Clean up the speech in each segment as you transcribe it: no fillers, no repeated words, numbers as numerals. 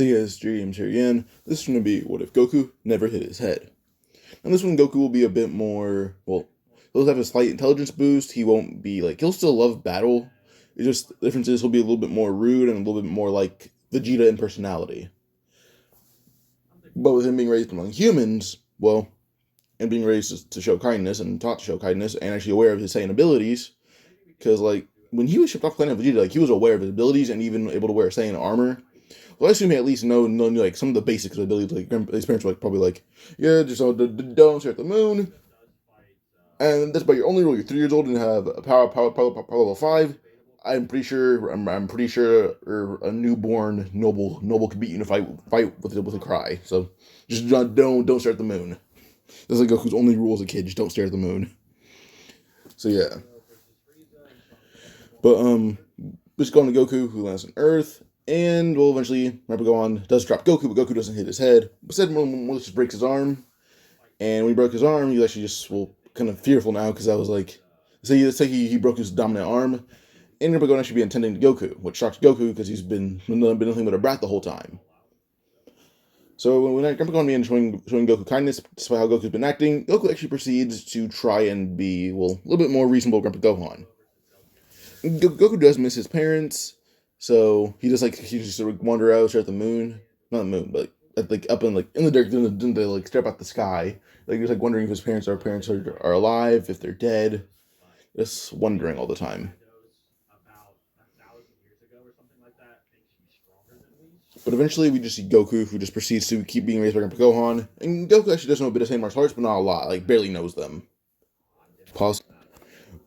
Hey guys, James here again. This is going to be what if Goku never hit his head. And this one, Goku will be a bit more, well, he'll have a slight intelligence boost. He won't be like, he'll still love battle. It's just, the difference is he'll be a little bit more rude and a little bit more like Vegeta in personality. But with him being raised among humans, well, and being raised to show kindness and taught to show kindness and actually aware of his Saiyan abilities, because like, when he was shipped off planet Vegeta, like, he was aware of his abilities and even able to wear Saiyan armor. Well, I assume he at least know like some of the basics of abilities. Like his parents were like probably like, yeah, just don't stare at the moon, and that's about your only rule. You're 3 years old and have a power level 5. I'm pretty sure a newborn noble could beat you in a fight with a cry. So just don't stare at the moon. That's like Goku's only rule as a kid: just don't stare at the moon. So yeah, but just going to Goku, who lands on Earth. And, well, eventually, remember, does drop Goku, but Goku doesn't hit his head. Instead, Momo just breaks his arm. And when he broke his arm, he actually just, well, kind of fearful now, because I was like, let's say he broke his dominant arm. And Ribbon actually be intending to Goku, which shocks Goku, because he's been nothing but a brat the whole time. So when Ribbon began showing Goku kindness, despite how Goku's been acting, Goku actually proceeds to try and be, well, a little bit more reasonable with Grandpa Gohan. Goku does miss his parents. So he just sort of wander out, stare at the moon, not the moon, but like up in the dark, then they like stare up at the sky, like just like wondering if his parents are alive, if they're dead, just wondering all the time. But eventually, we just see Goku, who just proceeds to keep being raised by Grandpa Gohan, and Goku actually does know a bit of Saiyan martial arts, but not a lot, like barely knows them. Pause.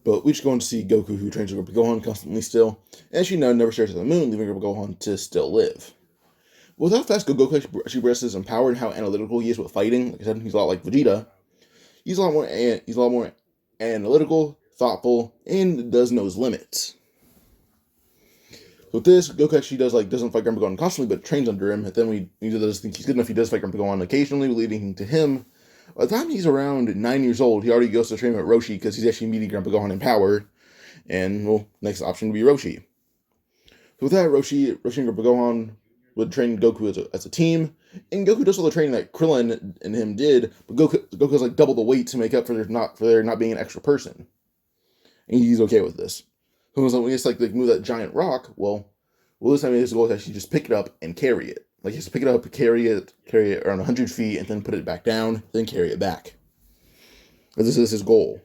But we just go on to see Goku, who trains with Grandpa Gohan constantly still, and as you know, never stares at the moon, leaving Grandpa Gohan to still live. With how fast Goku actually rests in power and how analytical he is with fighting, like I said, he's a lot like Vegeta. He's a lot more analytical, thoughtful, and does know his limits. So with this, Goku actually doesn't fight Grandpa Gohan constantly, but trains under him. And then he does think he's good enough. He does fight Grandpa Gohan occasionally, leading to him. By the time he's around 9 years old, he already goes to train with Roshi because he's actually meeting Grandpa Gohan in power. And well, next option would be Roshi. So with that, Roshi and Grandpa Gohan would train Goku as a team, and Goku does all the training that Krillin and him did, but Goku's like double the weight to make up for their not being an extra person, and he's okay with this. So when he has to like move that giant rock, well, this time his goal is actually just pick it up and carry it. Like he has to pick it up, carry it around 100 feet, and then put it back down, then carry it back. This is his goal.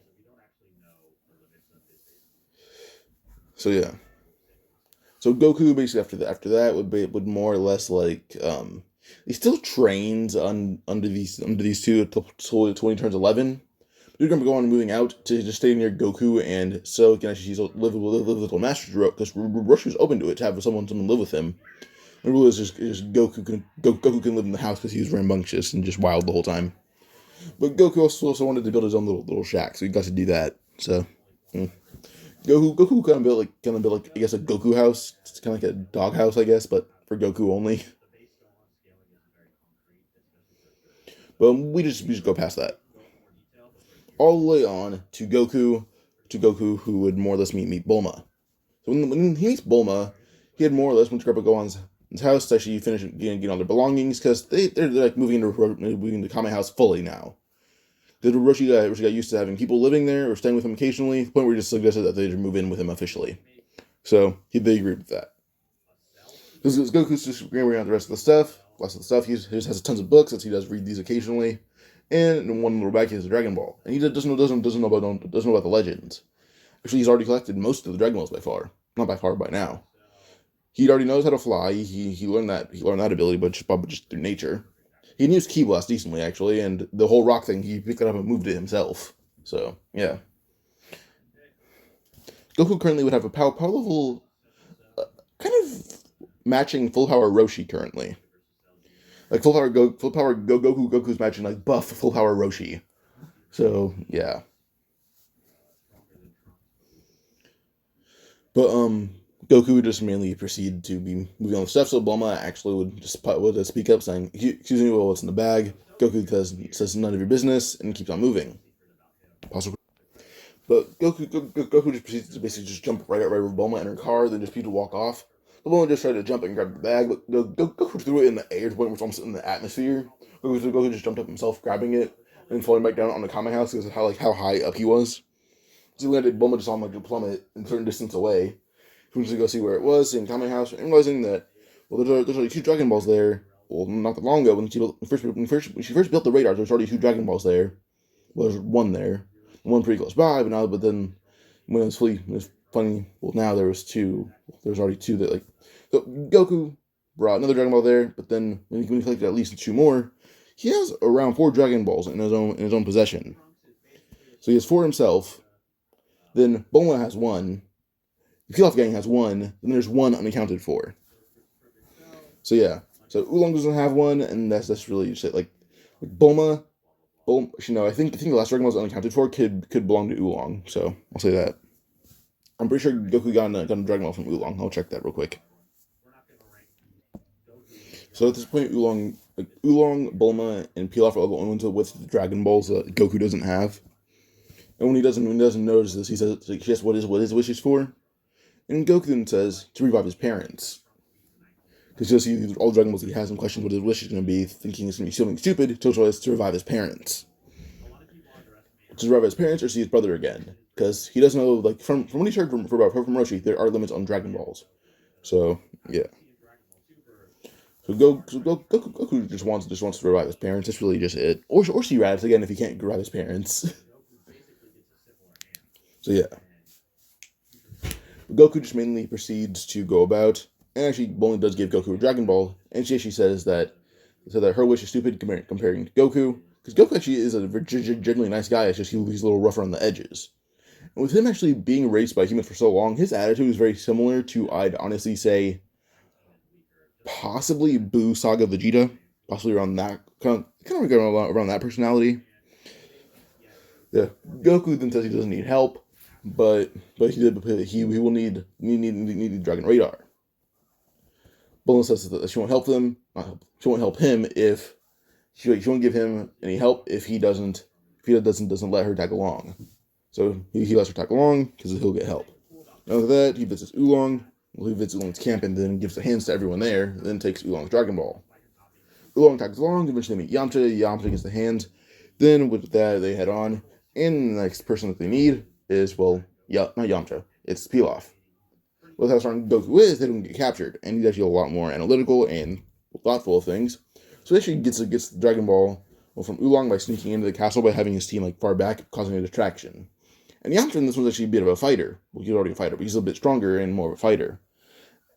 So yeah. So Goku basically after that would more or less like he still trains under these two until when he turns 11. He's gonna go on moving out to just stay near Goku, and so he can actually live with little Master Roshi, because Roshi was open to it to have someone live with him. The rule is just Goku can live in the house because he was rambunctious and just wild the whole time. But Goku also wanted to build his own little shack, so he got to do that. So. Goku kind of built like I guess a Goku house. It's kind of like a dog house, I guess, but for Goku only. But we just go past that. All the way on to Goku, who would more or less meet Bulma. So when he meets Bulma, he had more or less went to Grandpa Gohan's house to actually finish getting all their belongings, because they're like moving into Kame House fully now. Because Roshi got used to having people living there or staying with him occasionally, to the point where he just suggested that they just move in with him officially. So they agreed with that. Because Goku's just going around the rest of the stuff. He just has tons of books, as he does read these occasionally. And in one little bag he has a Dragon Ball, and he doesn't know about the legends. Actually, he's already collected most of the Dragon Balls by now. He already knows how to fly. He learned that ability, but just through nature. He can use Ki Blast decently, actually, and the whole rock thing, he picked it up and moved it himself. So, yeah. Goku currently would have a power level kind of matching full power Roshi currently. Like full power Goku's matching like buff full power Roshi. So, yeah. But Goku would just mainly proceed to be moving on the stuff, so Bulma actually would just speak up, saying, "Excuse me, what's in the bag?" Goku says none of your business, and keeps on moving. Possible. But Goku just proceeds to basically just jump right over Bulma in her car, then just proceed to walk off. The woman just tried to jump and grab the bag, but Goku threw it in the air to the point where it's almost in the atmosphere. Goku just jumped up himself, grabbing it, and falling back down on the Kame House because of how high up he was. So he landed Bulma just on like a plummet a certain distance away. He went to go see where it was in Kame House, and realizing that there's already two Dragon Balls there. Well, not that long ago when she first built the radar, there was already two Dragon Balls there. Well, there's one there, one pretty close by, but then when it was funny. Well, now there was two. There was already two that like. So Goku brought another Dragon Ball there, but then when he collected at least two more, he has around 4 Dragon Balls in his own possession. So he has 4 himself. Then Bulma has 1. The Pilaf Gang has 1. Then there's 1 unaccounted for. So yeah. So Oolong doesn't have 1, and that's really just it. Like Bulma, I think the last Dragon Ball is unaccounted for could belong to Oolong. So I'll say that. I'm pretty sure Goku got a Dragon Ball from Oolong. I'll check that real quick. So at this point, Oolong, Bulma, and Pilaf are all the only ones with the Dragon Balls that Goku doesn't have. And when he doesn't notice this, he says, "She asks what his wish is for," and Goku then says to revive his parents. Because you'll see all the Dragon Balls he has and questions what his wish is going to be, thinking it's going to be something stupid. Total is to revive his parents. To revive his parents or see his brother again. Because he doesn't know, like, from what he heard from Roshi, there are limits on Dragon Balls. So, yeah. So Goku just wants to revive his parents. That's really just it. Or see Raditz again if he can't revive his parents. So, yeah. Goku just mainly proceeds to go about, and actually Bulma does give Goku a Dragon Ball, and she says that her wish is stupid comparing to Goku, because Goku actually is a genuinely nice guy. It's just he's a little rough around the edges. And with him actually being raised by humans for so long, his attitude is very similar to, I'd honestly say, possibly Buu Saga Vegeta, possibly around that kind of around that personality. Yeah, Goku then says he doesn't need help, but he will need Dragon Radar. Bulma says that she won't help them. She won't help him if she won't give him any help if he doesn't let her tag along. So he lets her tag along because he'll get help. After that, he visits Oolong. He visits Oolong's camp and then gives the hands to everyone there. Then takes Oolong's Dragon Ball. Oolong tags along. Eventually they meet Yamcha. Yamcha gets the hands. Then with that they head on. And the next person that they need is not Yamcha. It's Pilaf. With how strong Goku is, they don't get captured, and he's actually a lot more analytical and thoughtful of things. So he actually gets the Dragon Ball from Oolong by sneaking into the castle by having his team like far back, causing a distraction. And Yamcha in this one's actually a bit of a fighter. Well, he's already a fighter, but he's a bit stronger and more of a fighter.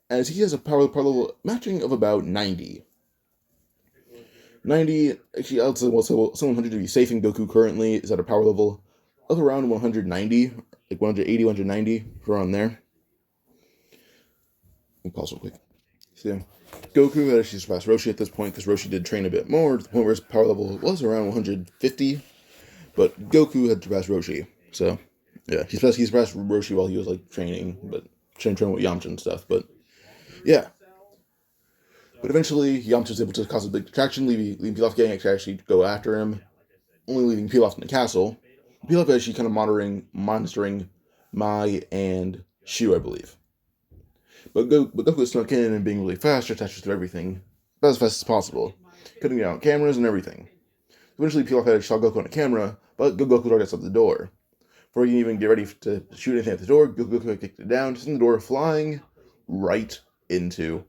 As he has a power level matching of about 90. 90, actually, I would say 100 to be safe in Goku currently is at a power level of around 190, like 180, 190, around there. I'll pause real quick. So, Goku had actually surpassed Roshi at this point because Roshi did train a bit more to the point where his power level was around 150, but Goku had surpassed Roshi. So, yeah, he surpassed Roshi while he was like training, but training with Yamcha and stuff. But yeah. But eventually, Yamcha's able to cause a big distraction, leaving Pilaf Gang to actually go after him, only leaving Pilaf in the castle. Pilaf is actually kind of monitoring Mai and Shu, I believe. But Goku snuck in and being really fast, attaches to everything, about as fast as possible, cutting down cameras and everything. Eventually, Pilaf had shot Goku on a camera, but Goku already outside the door. Before he can even get ready to shoot anything at the door, Goku had kicked it down, sending the door flying right into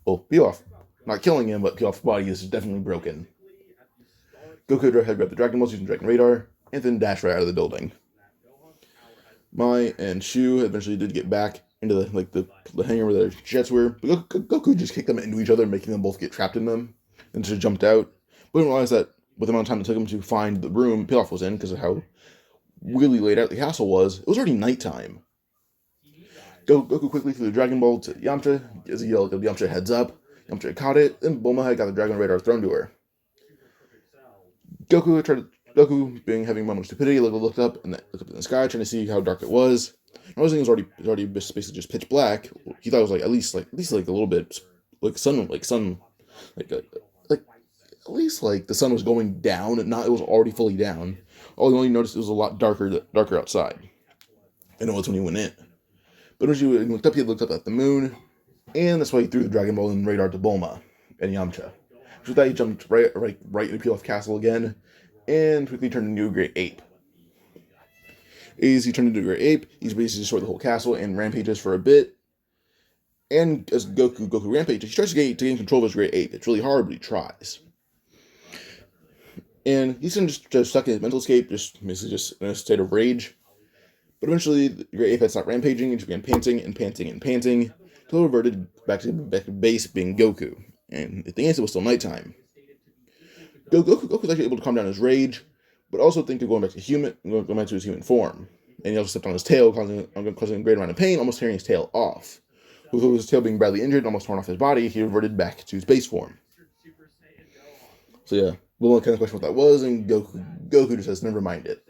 Pilaf. Not killing him, but Pilaf's body is definitely broken. Goku had grabbed the Dragon Balls using Dragon Radar, and then dashed right out of the building. Mai and Shu eventually did get back into the hangar where their jets were, but Goku just kicked them into each other, making them both get trapped in them, and just jumped out. But didn't realize that with the amount of time it took him to find the room Pilaf was in, because of how really laid out the castle was, it was already nighttime. Goku quickly threw the Dragon Ball to Yamcha, as he yelled, Yamcha heads up. Yamcha caught it, then Bulma had got the Dragon Radar thrown to her. Goku, being having a moment of stupidity, looked up in the sky, trying to see how dark it was. Noticing it was already basically just pitch black. He thought it was at least a little bit like sun, at least like the sun was going down, and not it was already fully down. All he only noticed it was a lot darker outside. And it was when he went in. But when he looked up at the moon, And that's why he threw the Dragon Ball and radar to Bulma and Yamcha. With that, he jumped right into Pilaf Castle again, and quickly turned into a great ape. As he turned into a great ape, he's basically destroyed the whole castle and rampages for a bit. And as Goku rampages, he tries to gain control of his great ape. It's really hard, but he tries. And he's just stuck in his mental escape, basically just in a state of rage. But eventually, the great ape had stopped rampaging and just began panting and panting and panting, until it reverted back to base being Goku. And the thing is, it was still nighttime. Goku's actually able to calm down his rage, but also think of going back to his human form. And he also stepped on his tail, causing a great amount of pain, almost tearing his tail off. With his tail being badly injured, almost torn off his body, he reverted back to his base form. So yeah, we'll kind of question what that was, and Goku just says, never mind it.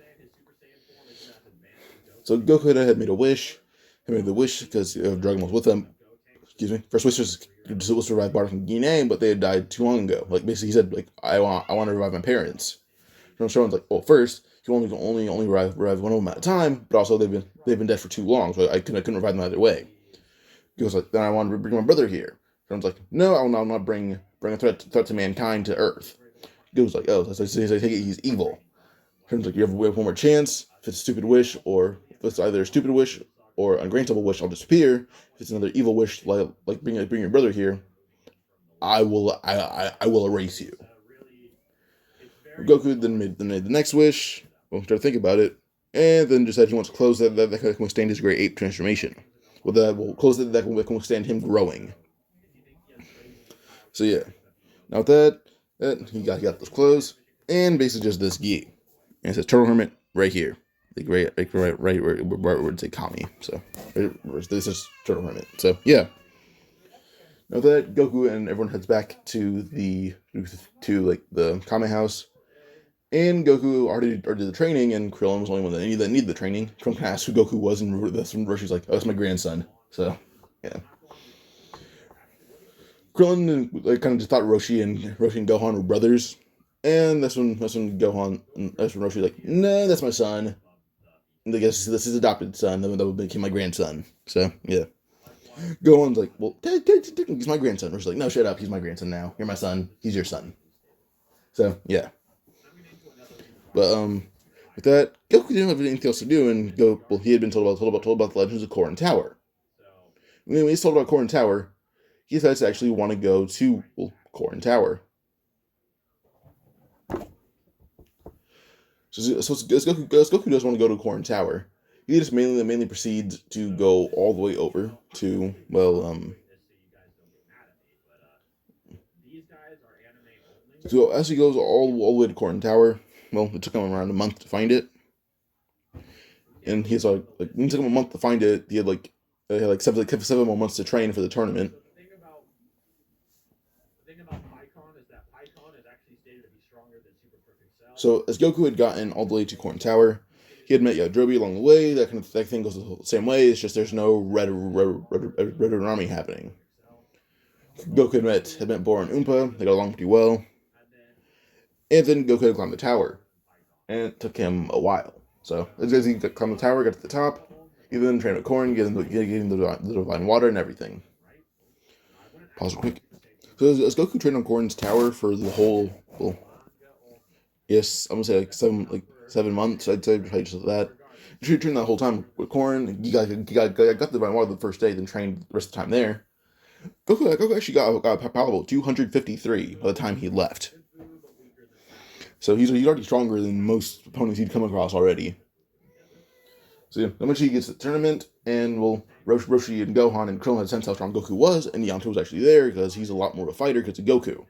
So Goku had made a wish. He made the wish because Dragon Ball was with him. Excuse me. First wish was to survive Bardock and Guinea, but they had died too long ago. Like basically, he said, like I want to revive my parents. And Sharon's like, well, first you only revive one of them at a time, but also they've been dead for too long, so I couldn't revive them either way. He goes like, then I want to bring my brother here. Sharon's like, no, I will not bring a threat to mankind to Earth. He goes like, oh, so I take it he's evil. Sharon's like, we have one more chance. If it's a stupid wish, or if it's either a stupid wish or an ungrantable wish, I'll disappear. If it's another evil wish, like bring your brother here, I will erase you. Goku then made the next wish. Well, try to think about it, and then decided he wants to close that can withstand his great ape transformation. Well, that will close that can withstand him growing. So yeah, now with that he got those clothes, and basically just this gi. And it says Turtle Hermit right here. Right where it say Kami. So this is Turtle Hermit. So yeah. Now that Goku and everyone heads back to the Kame house, and Goku already did the training, and Krillin was the only one that needed the training. Krillin asked who Goku was, and that's when Roshi's like, "Oh, that's my grandson." So yeah. Krillin kind of just thought Roshi and Gohan were brothers, and that's when Roshi's like, "No, that's my son." I guess this is adopted son that would become my grandson. So yeah, Gohan's like, well, he's my grandson. Roshi's like, no, shut up, he's my grandson now. You're my son. He's your son. So yeah, but with that, Goku didn't have anything else to do, and he had been told about the legends of Korin Tower. When he's told about Korin Tower, he decides to actually want to go to Korin Tower. So as Goku does want to go to Korin Tower, he just mainly proceeds to go all the way over to So as he goes all the way to Korin Tower, well, it took him around a month to find it, and he's like it took him a month to find it. He had seven more months to train for the tournament. So as Goku had gotten all the way to Korin Tower, he had met Yajirobe along the way. That thing goes the same way. It's just there's no Ribbon Army happening. Goku had met Bora and Oompa. They got along pretty well. And then Goku had climbed the tower, and it took him a while. So as he climbed the tower, got to the top, he then trained with Korin, getting the divine water and everything. Pause real quick. So as Goku trained on Korin's tower for the whole yes, I'm gonna say 7 months. I'd say probably just that. He trained that whole time with Korin. He got the divine water the first day, then trained the rest of the time there. Goku actually got a power level 253 by the time he left. So he's already stronger than most opponents he'd come across already. So yeah, eventually he gets to the tournament, and Roshi and Gohan and Krillin had sensed how strong Goku was, and Yamcha was actually there because he's a lot more of a fighter because of Goku.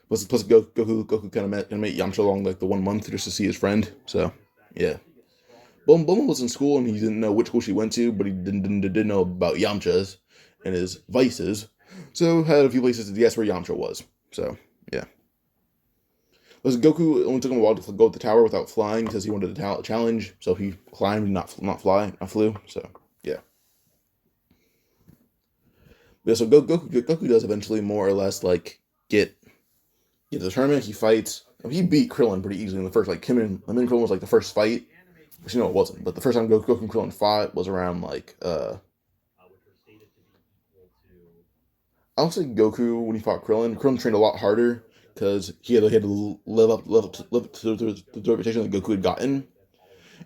Plus Goku kind of met Yamcha along the 1 month just to see his friend. So yeah, Bulma was in school and he didn't know which school she went to, but he didn't know about Yamcha's and his vices, so had a few places to guess where Yamcha was. So yeah. Goku only took him a while to go to the tower without flying because he wanted a challenge, so he climbed, not flew. So yeah. Yeah, so Goku does eventually more or less get the tournament. He fights. He beat Krillin pretty easily in the first. Him and Krillin was the first fight, which it wasn't. But the first time Goku and Krillin fought was around I'll say Goku when he fought Krillin. Krillin trained a lot harder because he had to live up to the reputation that Goku had gotten.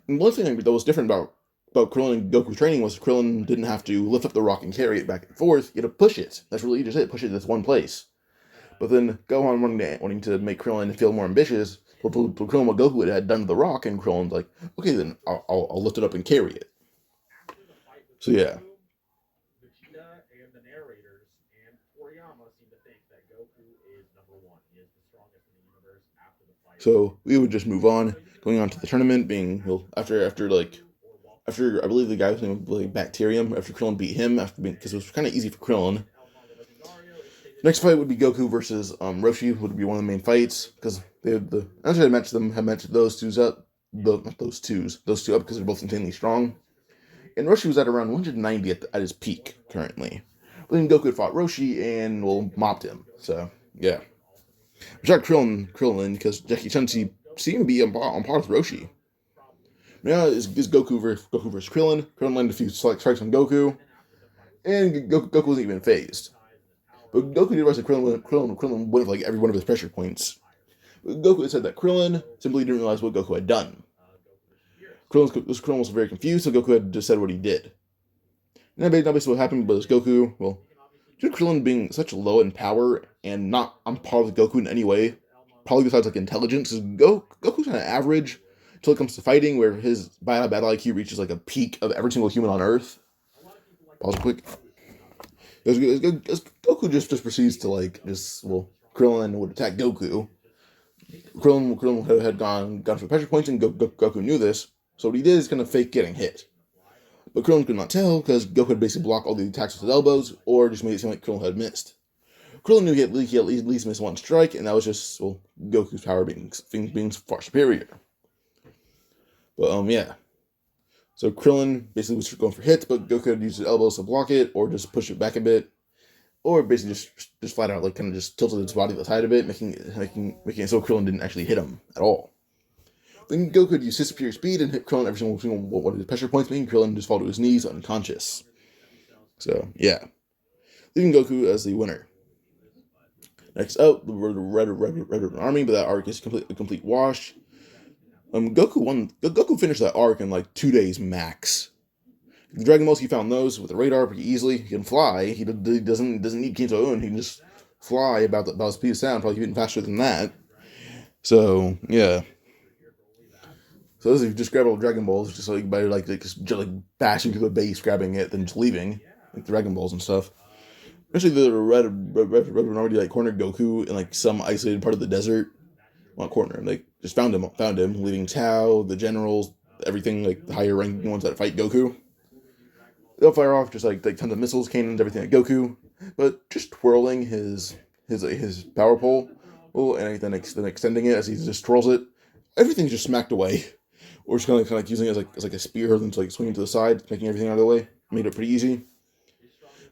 And one thing that was different about Krillin and Goku's training was Krillin didn't have to lift up the rock and carry it back and forth. He had to push it. That's really just it. Push it to this one place. But then Gohan wanting to make Krillin feel more ambitious, told Krillin what Goku had done to the rock, and Krillin's like, okay, then I'll lift it up and carry it. So yeah. So we would just move on, going on to the tournament, being well, after I believe the guy was named like Bacterium, after Krillin beat him, because it was kind of easy for Krillin. Next fight would be Goku versus Roshi, would be one of the main fights, because they had actually I matched those twos up, those two up, because they're both insanely strong. And Roshi was at around 190 at his peak currently. But then Goku had fought Roshi and mopped him. So yeah, shocked Krillin because Jackie-Sensei seemed to be on par with Roshi. Now is Goku versus Krillin. Krillin landed a few strikes on Goku, and Goku wasn't even phased. But Goku did realize that Krillin went like every one of his pressure points. But Goku had said that Krillin simply didn't realize what Goku had done. Krillin was very confused, so Goku had just said what he did. Now basically what happened was Goku, due to Krillin being such low in power and not on par with Goku in any way, probably besides like intelligence, Goku's kind of average until it comes to fighting, where his battle IQ reaches like a peak of every single human on Earth. Pause quick. Goku just proceeds to Krillin would attack Goku. Krillin had gone for pressure points, and Goku knew this, so what he did is kind of fake getting hit. But Krillin could not tell because Goku had basically blocked all the attacks with his elbows, or just made it seem like Krillin had missed. Krillin knew he at least missed one strike, and that was just Goku's power being far superior. But yeah. So Krillin basically was going for hits, but Goku had used his elbows to block it, or just push it back a bit, or basically just flat out kind of just tilted his body to the side of it, making it so Krillin didn't actually hit him at all. Then Goku could use his superior speed and hit Krillin every single one of his pressure points, making Krillin just fall to his knees unconscious. So yeah, leaving Goku as the winner. Next up, the Ribbon Army, but that arc is a complete wash. Goku finished that arc in like 2 days max. The Dragon Balls, he found those with the radar pretty easily. He can fly. He doesn't need Kinto Un. He can just fly about the speed of sound, probably even faster than that. So yeah. So if you just grab all Dragon Balls, just like by just bashing through the base, grabbing it, then just leaving, like the Dragon Balls and stuff. Especially the Red already cornered Goku in some isolated part of the desert. Well, not corner. Just found him, leaving Tao, the generals, everything, the higher ranking ones that fight Goku. They'll fire off just tons of missiles, cannons, everything at Goku, but just twirling his power pole, and then extending it as he just twirls it. Everything's just smacked away, or just kind of using it as a spear, then swinging to the side, making everything out of the way. Made it pretty easy.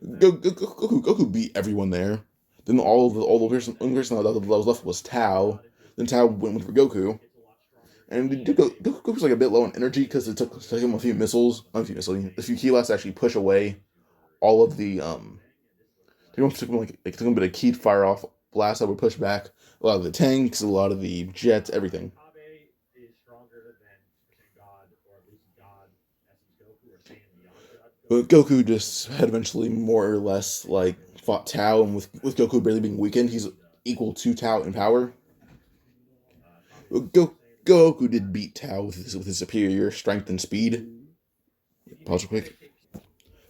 Goku beat everyone there. Then the only person that was left was Tao. Then Tao went for Goku. And Goku was a bit low on energy because it took him a few key blasts to actually push away all of the it took him a bit of key fire off blasts that would push back a lot of the tanks, a lot of the jets, everything. But Goku just had eventually more or less fought Tao, and with Goku barely being weakened, he's equal to Tao in power. Goku did beat Tao with his superior strength and speed. Pause real quick.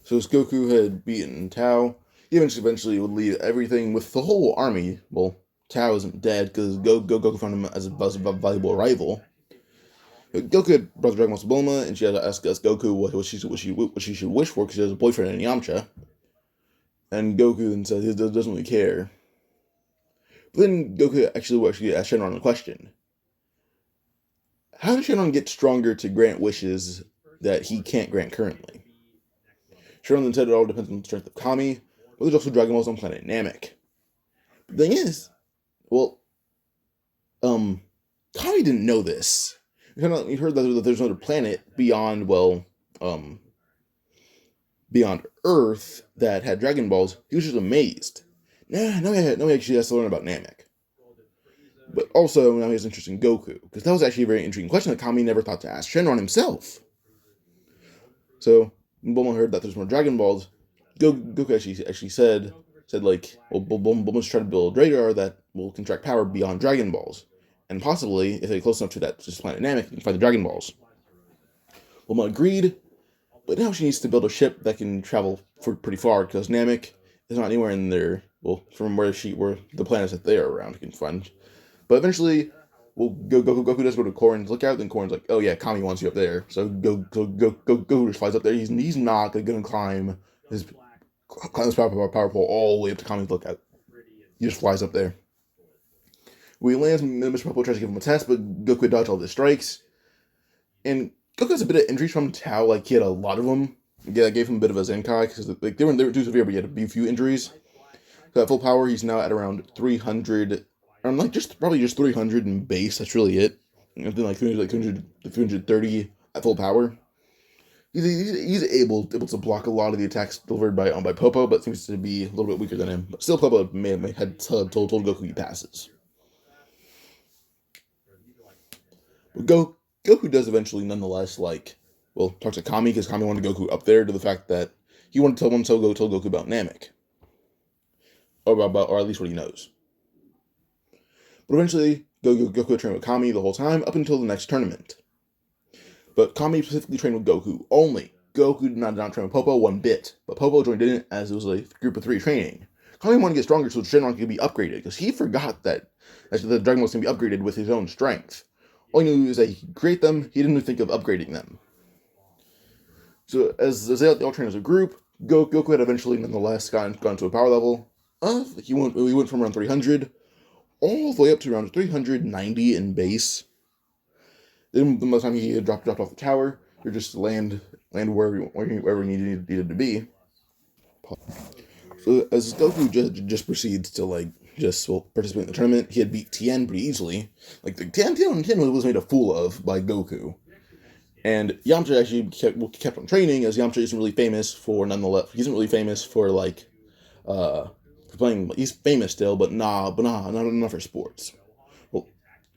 So as Goku had beaten Tao, he eventually would lead everything with the whole army. Well, Tao isn't dead because Goku found him as a valuable rival. Goku had brought the Dragon Ball to Bulma, and she had to ask Goku what she should wish for because she has a boyfriend in Yamcha. And Goku then said he doesn't really care. But then Goku actually asked Shenron a question. How does Shenron get stronger to grant wishes that he can't grant currently? Shenron then said it all depends on the strength of Kami, but there's also Dragon Balls on planet Namek. The thing is, Kami didn't know this. He heard that there's another planet beyond Earth that had Dragon Balls. He was just amazed. now he actually has to learn about Namek. But also, now he has interest in Goku, because that was actually a very intriguing question that Kami never thought to ask Shenron himself. So, when Bulma heard that there's more Dragon Balls, Goku actually said like, well, Bulma's trying to build a radar that will contract power beyond Dragon Balls. And possibly, if they're close enough to this planet Namek, they can find the Dragon Balls. Bulma agreed, but now she needs to build a ship that can travel pretty far, because Namek is not anywhere in there, well, from where the planets that they are around can find. But eventually, well, Goku does go to Korin's lookout, then Korin's like, oh yeah, Kami wants you up there. So Goku just flies up there. He's not going to climb this power pole all the way up to Kami's lookout. He just flies up there. When he lands, Mr. Popo tries to give him a test, but Goku dodged all the strikes. And Goku has a bit of injuries from Tao, like he had a lot of them. Yeah, that gave him a bit of a Zenkai, because like, they were too severe, but he had a few injuries. So at full power, he's now at around 300, probably just 300 in base, that's really it. And then like 330 at full power. He's able to block a lot of the attacks delivered by Popo, but seems to be a little bit weaker than him. But still, Popo had told Goku he passes. But Goku does eventually, nonetheless, talk to Kami, because Kami wanted Goku up there, to the fact that he wanted to tell Goku about Namek. Or at least what he knows. But eventually, Goku would train with Kami the whole time, up until the next tournament. But Kami specifically trained with Goku only. Goku did not train with Popo one bit, but Popo joined in it as it was a group of 3 training. Kami wanted to get stronger so Shenron could be upgraded, because he forgot that the Dragon Balls can be upgraded with his own strength. All he knew was that he could create them, he didn't think of upgrading them. So as they all trained as a group, Goku had eventually nonetheless gone to a power level of, he went from around 300 all the way up to around 390 in base. Then by the time he had dropped off the tower, he would just land wherever he needed to be. So as Goku just proceeds to participate in the tournament, he had beat Tien pretty easily. Like the Tien was made a fool of by Goku. And Yamcha actually kept on training, as Yamcha isn't really famous for, nonetheless. He isn't really famous for for playing. He's famous still, but not enough for sports. Well,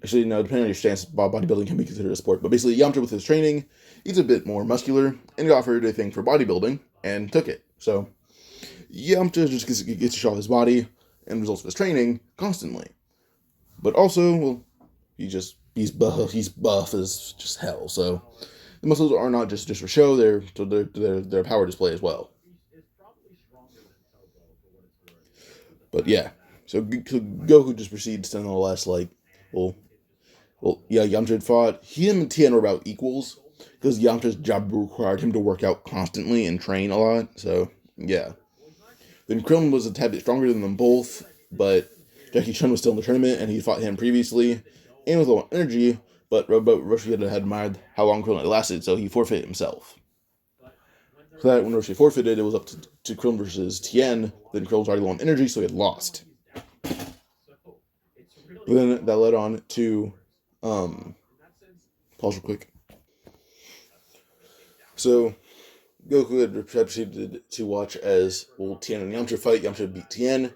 actually, no. Depending on your stance, bodybuilding can be considered a sport. But basically, Yamcha with his training, he's a bit more muscular, and he offered a thing for bodybuilding and took it. So Yamcha just gets to show off his body and results of his training constantly. But also, well, he's buff as just hell. So the muscles are not just for show; they're power display as well. But yeah, so Goku just proceeds to nonetheless Yamcha had fought. He and Tien were about equals, because Yamcha's job required him to work out constantly and train a lot. So yeah. Then Krillin was a tad bit stronger than them both, but Jackie Chun was still in the tournament, and he fought him previously, and was low on energy, but Roshi had admired how long Krillin had lasted, so he forfeited himself. So that when Roshi forfeited, it was up to Krillin versus Tien. Then Krillin was already low on energy, so he had lost. But then that led on to pause real quick. So Goku had proceeded to watch as Tien and Yamcha fight. Yamcha beat Tien,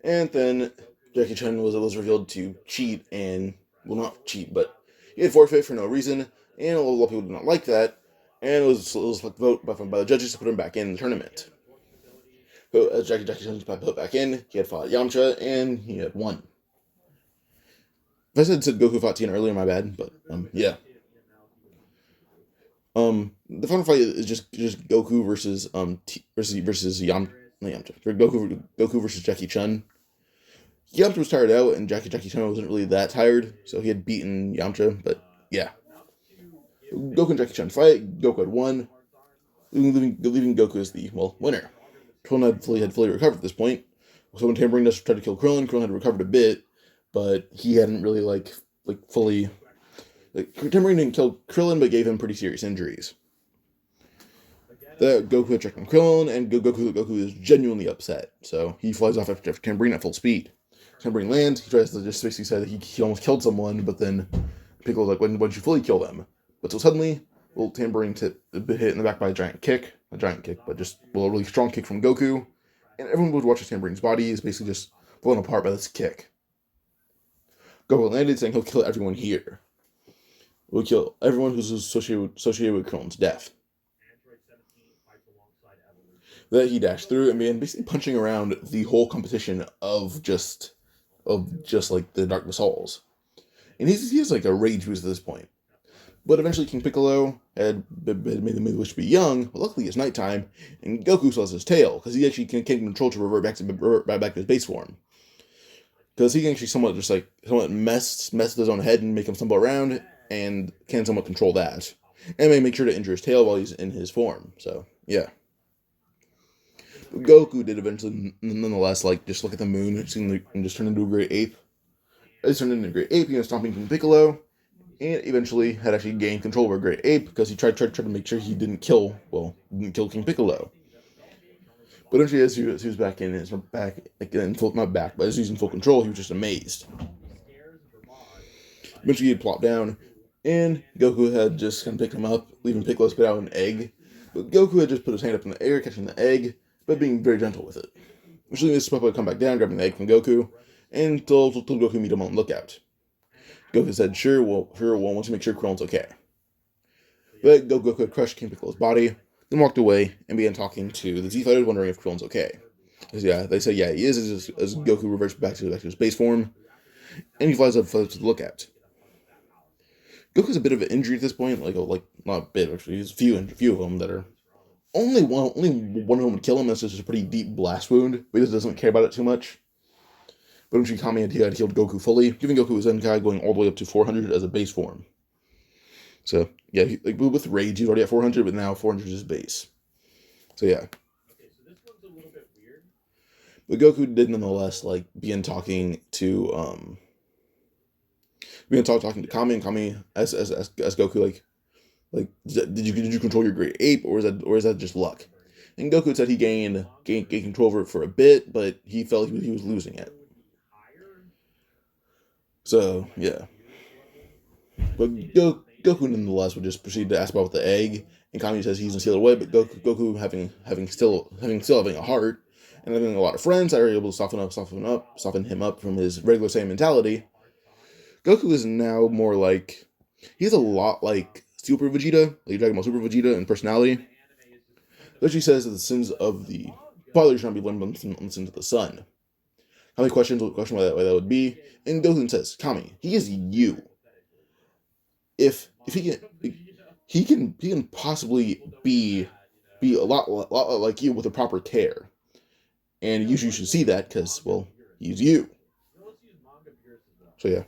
and then Jackie Chun was revealed to cheat, and not cheat, but he had forfeit for no reason, and a lot of people did not like that. And it was vote by the judges to put him back in the tournament. So as Jackie Chun was put back in, he had fought Yamcha, and he had won. If I said Goku fought Tien earlier, my bad, but yeah. The final fight is just Goku versus Yamcha. Goku versus Jackie Chun. Yamcha was tired out, and Jackie Chun wasn't really that tired, so he had beaten Yamcha. But yeah. Goku and Jackie Chun fight. Goku had won, leaving Goku as the winner. Krillin had fully recovered at this point. So when Tambourine Dust tried to kill Krillin had recovered a bit, but he hadn't really fully. Tambourine didn't kill Krillin, but gave him pretty serious injuries. Goku had checked on Krillin, and Goku is genuinely upset. So he flies off after Tambourine at full speed. Tambourine lands. He tries to just basically say that he almost killed someone, but then Piccolo's like, when did you fully kill them? But so suddenly, Tambourine hit in the back by a giant kick, but just a really strong kick from Goku, and everyone would watch his Tambourine's body is basically just blown apart by this kick. Goku landed, saying he'll kill everyone here. We'll kill everyone who's associated with Krillin's death. Then he dashed through and began basically punching around the whole composition of just like the Darkness Halls. And he has like a rage boost at this point. But eventually King Piccolo had made the wish to be young, but luckily it's nighttime, and Goku still has his tail, because he actually can control to revert back to his base form. Because he can actually somewhat mess with his own head and make him stumble around, and can somewhat control that. And may make sure to injure his tail while he's in his form. So, yeah. But Goku did eventually, nonetheless, like, just look at the moon and just turn into a great ape. He turned into a great ape, he was stomping King Piccolo, and eventually had actually gained control over a great ape, because he tried to make sure he didn't kill King Piccolo. But eventually, as he was back in full, not back, but as he was in full control, he was just amazed. Eventually, he'd plop down, and Goku had just kind of picked him up, leaving Piccolo spit out an egg. But Goku had just put his hand up in the air, catching the egg, but being very gentle with it. Eventually, Mr. Piccolo would come back down, grabbing the egg from Goku, and told Goku meet him on the lookout. Goku said, sure, wants to make sure Krillin's okay. But Goku had crushed King Piccolo's body, then walked away and began talking to the Z-Fighters, wondering if Krillin's okay. They say, yeah, he is, as Goku reverts back to his base form, and he flies up to the lookout. Goku's a bit of an injury at this point, like not a bit, actually, there's a few of them that are, only one of them would kill him, that's just a pretty deep blast wound, but he doesn't care about it too much. But eventually Kami had healed Goku fully, giving Goku his Zenkai, going all the way up to 400 as a base form. So, yeah, with Rage, he's already at 400, but now 400 is his base. So, yeah. Okay, so this one's a little bit weird. But Goku did nonetheless, begin talking to, talking to Kami, and Kami, as Goku, did you control your great ape, or is that just luck? And Goku said he gained control over it for a bit, but he felt he was losing it. So, yeah. But Goku nonetheless would just proceed to ask about the egg, and Kami says he's sealed away, but Goku having still having a heart, and having a lot of friends that are able to soften him up from his regular Saiyan mentality, Goku is now more like, he's a lot like Super Vegeta, like Dragon Ball Super Vegeta in personality. Though she says that the sins of the father should not be blamed on the sins of the son. Kami questions why that would be, and Goku says, Kami, he is you. If he can possibly be a lot like you with a proper care, and you should see that because, well, he's you. So yeah.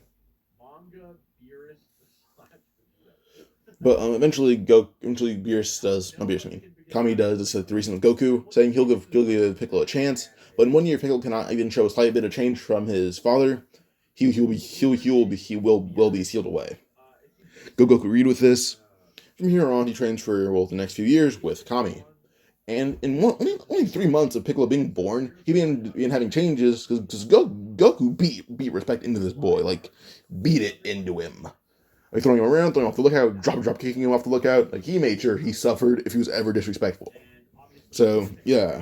But eventually Beerus does, not Beerus, I mean, Kami does the reason of Goku, saying he'll give Piccolo a chance. But in 1 year, Piccolo cannot even show a slight bit of change from his father. He will be sealed away. Goku agreed with this. From here on, he trains for the next few years with Kami. And in only 3 months of Piccolo being born, he began having changes because Goku beat respect into this boy, beat it into him. Throwing him around, throwing him off the lookout, drop kicking him off the lookout. He made sure he suffered if he was ever disrespectful. So, yeah.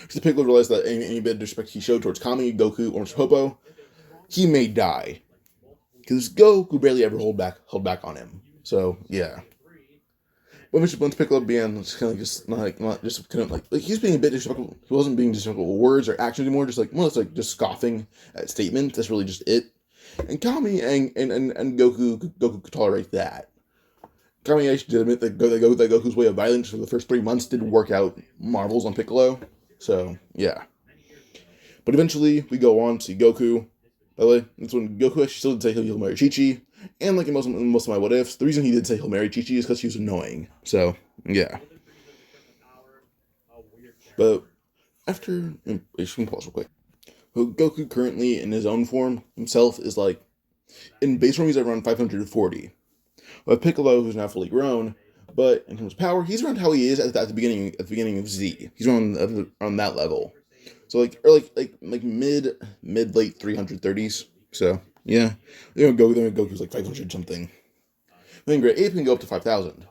So Piccolo realized that any bit of disrespect he showed towards Kami, Goku, or Popo, he may die. Because Goku barely ever hold back on him. So, yeah. Once Piccolo began he's being a bit disrespectful. He wasn't being disrespectful with words or actions anymore, just scoffing at statements. That's really just it. And Kami and Goku could tolerate that. Kami actually did admit that Goku's way of violence for the first 3 months didn't work out marvels on Piccolo. So, yeah. But eventually, we go on to see Goku. By the way, that's when Goku actually still did say he'll marry Chi-Chi. And in most of my what-ifs, the reason he did say he'll marry Chi-Chi is because she was annoying. So, yeah. But after... Just pause real quick. Goku currently, in his own form, himself, is in base form, he's around 540. But Piccolo, who's now fully grown, but in terms of power, he's around how he is at the beginning of Z. He's around that level. So mid late 330s. So yeah, Goku's 500 something. Then Great Ape can go up to 5,000.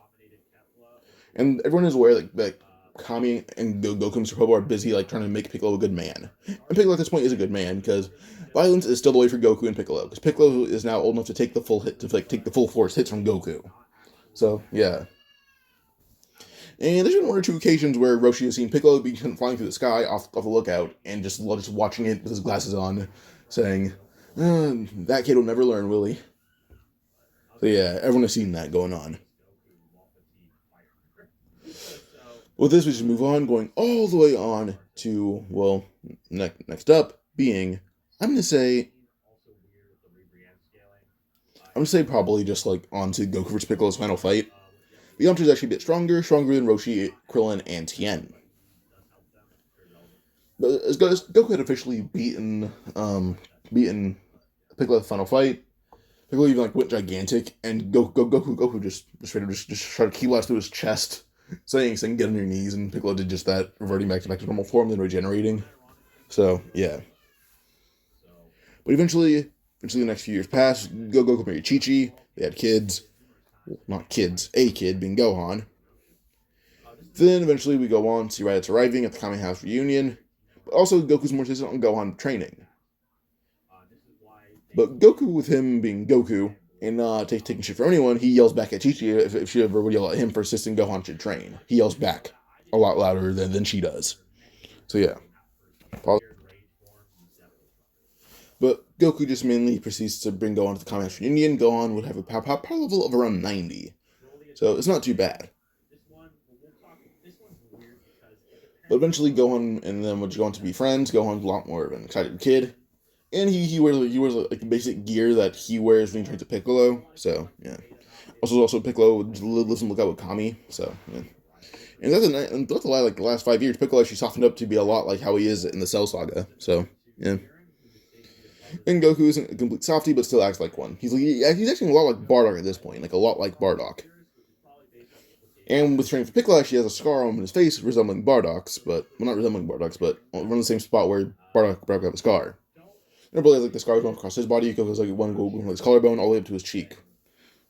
And everyone is aware that Kami and Goku and Mr. Popo are busy like trying to make Piccolo a good man. And Piccolo at this point is a good man because violence is still the way for Goku and Piccolo. Because Piccolo is now old enough to take the full hit, to like take the full force hits from Goku. So yeah. And there's been one or two occasions where Roshi has seen Piccolo be flying through the sky off the lookout and just watching it with his glasses on, saying, "That kid will never learn, will he?" So yeah, everyone has seen that going on. With this, we just move on, going all the way on to, well, next up being, I'm going to say probably just like on to Goku vs. Piccolo's final fight. The Yamcha is actually a bit stronger than Roshi, Krillin, and Tien. But as Goku had officially beaten Piccolo at the final fight, Piccolo even like went gigantic, and Goku just tried to key blast through his chest, saying get on your knees, and Piccolo did just that, reverting back to normal form, then regenerating. So yeah. But eventually the next few years passed. Goku married Chi-Chi. They had kids. Well, not kids. A kid being Gohan. Then eventually we go on to see Raditz arriving at the Kami House reunion. But also Goku's more insistent on Gohan training. But Goku, with him being Goku and not taking shit from anyone, he yells back at Chi-Chi if she ever would yell at him for insisting Gohan should train. He yells back a lot louder than she does. So yeah. But Goku just mainly proceeds to bring Gohan to the Kami House reunion. Gohan would have a power level of around 90. So it's not too bad. But eventually Gohan and them would go on to be friends. Gohan's a lot more of an excited kid. And he wears like the basic gear that he wears when he trains with Piccolo. So yeah. Also Piccolo lives and look out with Kami. So yeah. And that's a lot. Like the last 5 years, Piccolo actually softened up to be a lot like how he is in the Cell Saga. So yeah. And Goku isn't a complete softie, but still acts like one. He's actually a lot like Bardock at this point, like a lot like Bardock. And with training for Piccolo, actually has a scar on his face resembling Bardock's, but well, not resembling Bardock's, but on the same spot where Bardock had a scar. And everybody has like the scars going across his body. Goku's like one go from his collarbone all the way up to his cheek.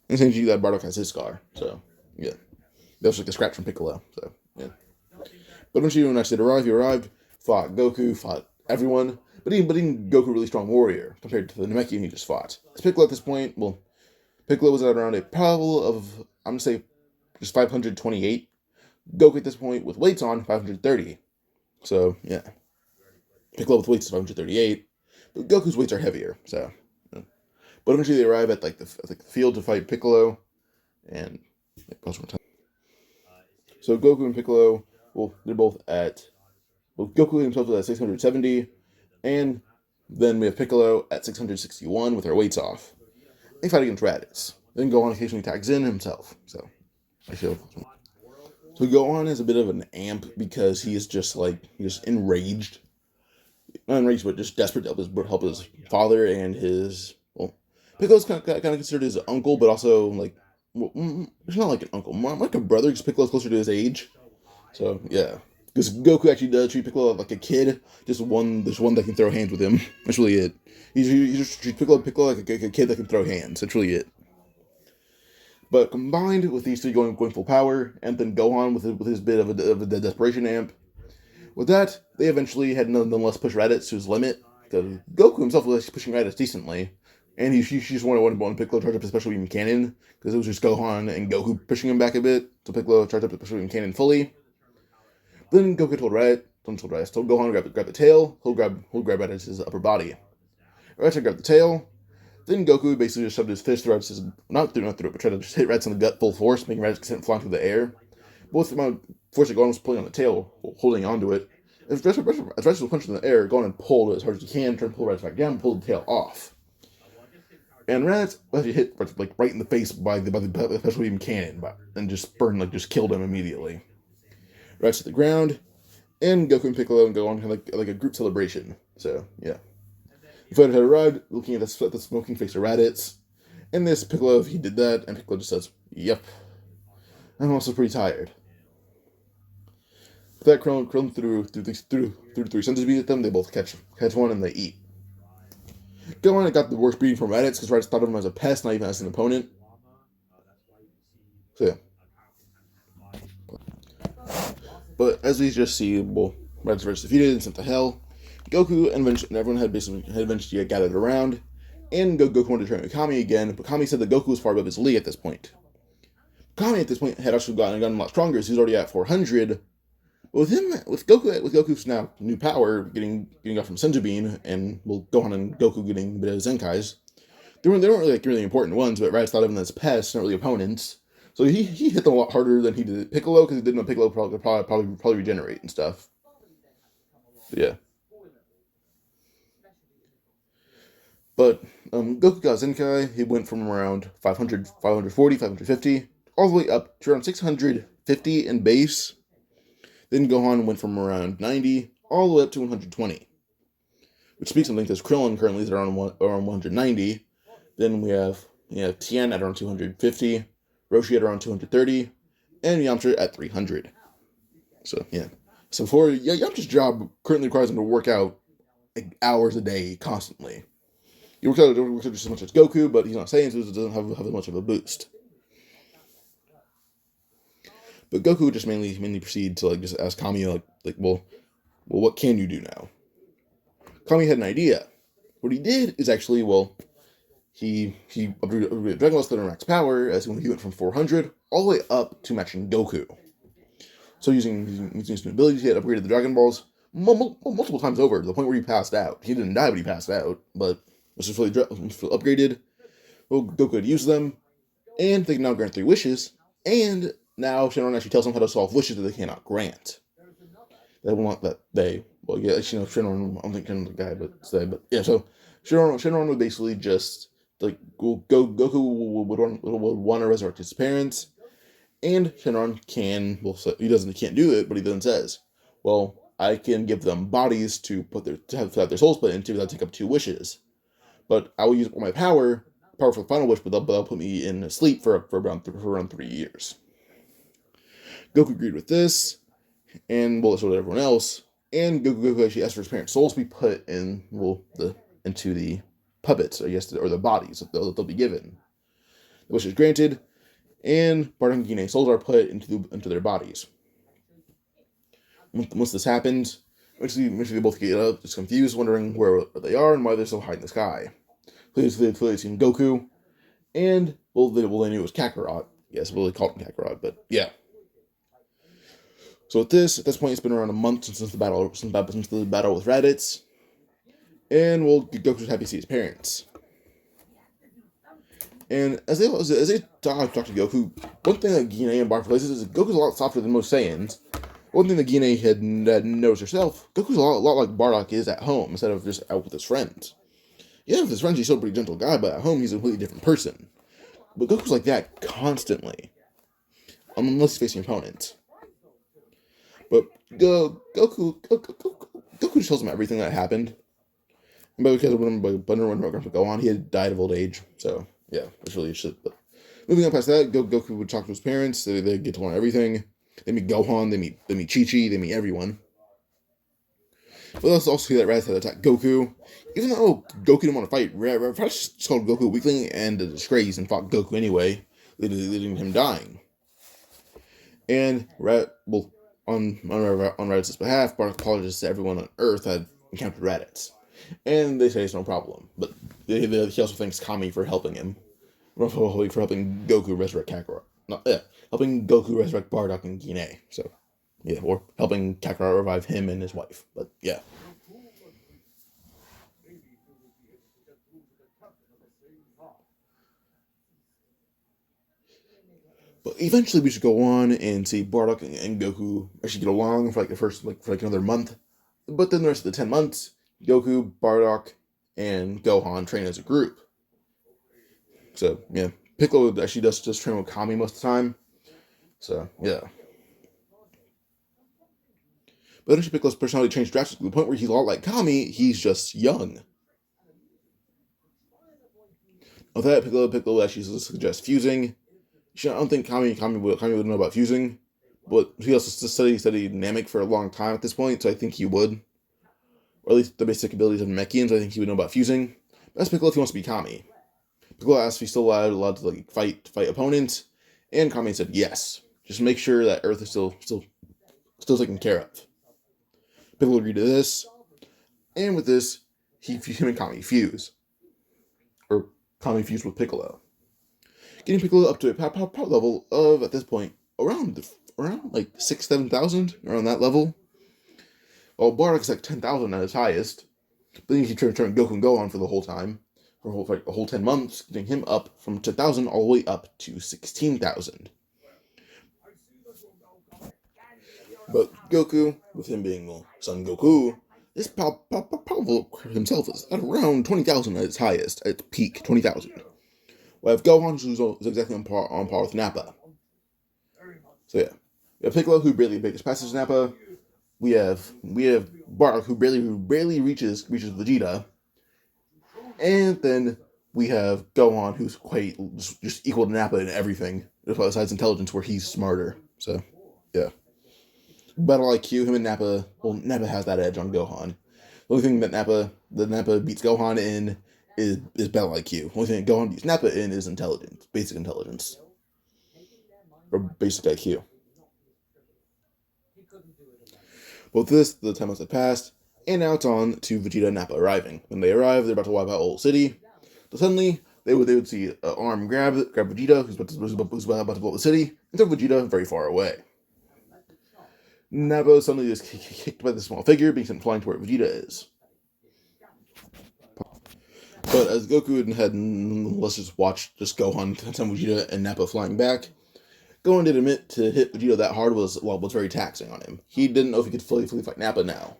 And same cheek that Bardock has his scar. So yeah, that was like a scratch from Piccolo. So yeah. But when I said he arrived, fought Goku, fought everyone. But even Goku, a really strong warrior compared to the Namekian he just fought. Piccolo at this point, well, Piccolo was at around a power level of, I'm going to say, just 528. Goku at this point, with weights on, 530. So, yeah. Piccolo with weights is 538. But Goku's weights are heavier, so. Yeah. But eventually they arrive at the field to fight Piccolo. And, so Goku and Piccolo, well, they're both at, well, Goku himself is at 670. And then we have Piccolo at 661 with her weights off. They fight against Raditz. Then Gohan occasionally tags in himself. So Gohan is a bit of an amp because he is just enraged. Not enraged, but just desperate to help his father and his, well, Piccolo's kind of considered his uncle, but also like, well, it's not like an uncle, more like a brother because Piccolo's closer to his age. So yeah. Because Goku actually does treat Piccolo like a kid, just one that can throw hands with him. That's really it. He just treats Piccolo like a kid that can throw hands. That's really it. But combined with these three going full power, and then Gohan with his bit of a desperation amp, with that, they eventually had nonetheless pushed Raditz to his limit. Because Goku himself was actually pushing Raditz decently. And he just wanted Piccolo to charge up his special beam cannon, because it was just Gohan and Goku pushing him back a bit, so Piccolo charged up his special beam cannon fully. Then Goku told Gohan to grab the tail. He'll grab Raditz's upper body. Raditz grabbed the tail. Then Goku basically just shoved his fist through Raditz's, not through it, but tried to just hit Raditz in the gut full force, making Raditz sent flying through the air. Both the amount of force that Gohan was pulling on the tail, holding onto it. As Raditz was punched in the air, Gohan pulled as hard as he can, trying to pull Raditz back down, and pulled the tail off. And Raditz actually hit right in the face by the special beam cannon, and just just killed him immediately. Raditz to the ground, and Goku and Piccolo go on like a group celebration. So, yeah. The fighter had arrived, looking at the smoking face of Raditz, and this Piccolo, he did that, and Piccolo just says, "Yep. I'm also pretty tired." With that, Krillin through the three sons to beat at them, they both catch one and they eat. Gohan got the worst beating from Raditz because Raditz thought of him as a pest, not even as an opponent. So, yeah. But as we just see, well, Raditz was defeated and sent to hell. Goku and everyone had eventually gathered around, and Goku wanted to train with Kami again, but Kami said that Goku was far above his league at this point. Kami at this point had actually gotten a lot stronger, so he's already at 400. But with Goku's now new power getting up from Senzu Bean, and Gohan and Goku getting a bit of Zenkais, they weren't really really important ones, but Raditz thought of them as pests, not really opponents. So he hit them a lot harder than he did Piccolo, because he didn't know Piccolo probably regenerate and stuff. But yeah. But Goku got Zenkai. He went from around 500, 540, 550, all the way up to around 650 in base. Then Gohan went from around 90 all the way up to 120. Which speaks of because Krillin currently is around 190. Then we have Tien at around 250, Roshi at around 230, and Yamcha at 300. So yeah. So for Yamcha's job currently requires him to work out like hours a day constantly. He works out just as much as Goku, but he's not Saiyan, so it doesn't have as much of a boost. But Goku just mainly proceed to just ask Kami well, what can you do now? Kami had an idea. What he did is actually he upgraded Dragon Ball to max power as he went from 400 all the way up to matching Goku. So using his new abilities, he had upgraded the Dragon Balls multiple times over to the point where he passed out. He didn't die, but he passed out. But this was fully upgraded. Well, Goku had used them, and they can now grant 3 wishes. And now Shenron actually tells them how to solve wishes that they cannot grant. They want that they Shenron. I don't think Shenron's the guy, but yeah. So Shenron would basically just Goku would want to resurrect his parents, and Shenron can't do it, but he then says, well, I can give them bodies to have their souls put into without take up 2 wishes. But I will use all my power for the final wish, but they'll put me in sleep for around 3 years. Goku agreed with this, and so did everyone else. And Goku actually asked for his parents' souls to be put in into the puppets, I guess, or the bodies that they'll be given. The wish is granted, and Bardock and Guinea souls are put into their bodies. Once this happens, eventually they both get up, just confused, wondering where they are and why they're so high in the sky. Clearly seen Goku, and they knew it was Kakarot. Yes, they called him Kakarot, but yeah. So at this point, it's been around a month since the battle with Raditz, and Goku's happy to see his parents. And as they talk to Goku, one thing that Guinea and Bardock realizes is that Goku's a lot softer than most Saiyans. One thing that Guinea had noticed herself, Goku's a lot like Bardock is at home, instead of just out with his friends. Yeah, with his friends, he's still a pretty gentle guy, but at home, he's a completely different person. But Goku's like that constantly, unless he's facing opponents. But Goku just tells him everything that happened. And because when Grandpa Gohan, he had died of old age. So, yeah, it's really shit. But moving on past that, Goku would talk to his parents. They get to learn everything. They meet Gohan, they meet Chi-Chi, they meet everyone. But let's also see that Raditz had attacked Goku. Even though Goku didn't want to fight, Raditz just called Goku a weakling and a disgrace and fought Goku anyway, leading to him dying. And on Raditz's behalf, Bardock apologizes to everyone on Earth that had encountered Raditz. And they say it's no problem. But he also thanks Kami for helping him. For helping Goku resurrect Kakarot. Helping Goku resurrect Bardock and Guinea. So, yeah, or helping Kakarot revive him and his wife. But, yeah. But eventually we should go on and see Bardock and Goku actually get along for another month. But then the rest of the 10 months, Goku, Bardock, and Gohan train as a group. So, yeah. Piccolo actually does just train with Kami most of the time. So, yeah. But eventually Piccolo's personality changed drastically to the point where he's a lot like Kami, he's just young. With that, Piccolo actually suggests fusing. I don't think Kami would know about fusing, but he also studied Namek for a long time at this point, so I think he would. Or at least the basic abilities of Namekians, I think he would know about fusing. That's Piccolo if he wants to be Kami. Piccolo asked if he's still allowed to fight opponents, and Kami said yes. Just make sure that Earth is still still taken care of. Piccolo agreed to this, and with this, him and Kami fuse, or Kami fused with Piccolo, getting Piccolo up to a power level of, at this point, around like 6,000-7,000, around that level. While Bardock is like 10,000 at his highest, but then he turned Goku and Gohan for the whole time, for a whole 10 months, getting him up from 10,000 all the way up to 16,000. But Goku, with him being, well, Son Goku, this powerful himself is at around 20,000 at its highest, at its peak, 20,000. While if Gohan, who's exactly on par with Nappa. So yeah, we have Piccolo, who barely makes passes Nappa. We have Bardock, who barely reaches Vegeta. And then we have Gohan, who's quite just equal to Nappa in everything, besides intelligence, where he's smarter. So, yeah. Battle IQ, him and Nappa, well, Nappa has that edge on Gohan. The only thing that Nappa beats Gohan in is battle IQ. The only thing that Gohan beats Nappa in is intelligence, basic intelligence. Or basic IQ. With this, the 10 months have passed, and now it's on to Vegeta and Nappa arriving. When they arrive, they're about to wipe out Old City. So suddenly, they would see an arm grab Vegeta, who's about to blow up the city, and throw Vegeta very far away. Nappa suddenly is kicked by the small figure, being sent flying to where Vegeta is. But as Goku had, let's just watch Gohan send Vegeta and Nappa flying back, Gohan did admit to hit Vegeta that hard was very taxing on him. He didn't know if he could fully fight Nappa now.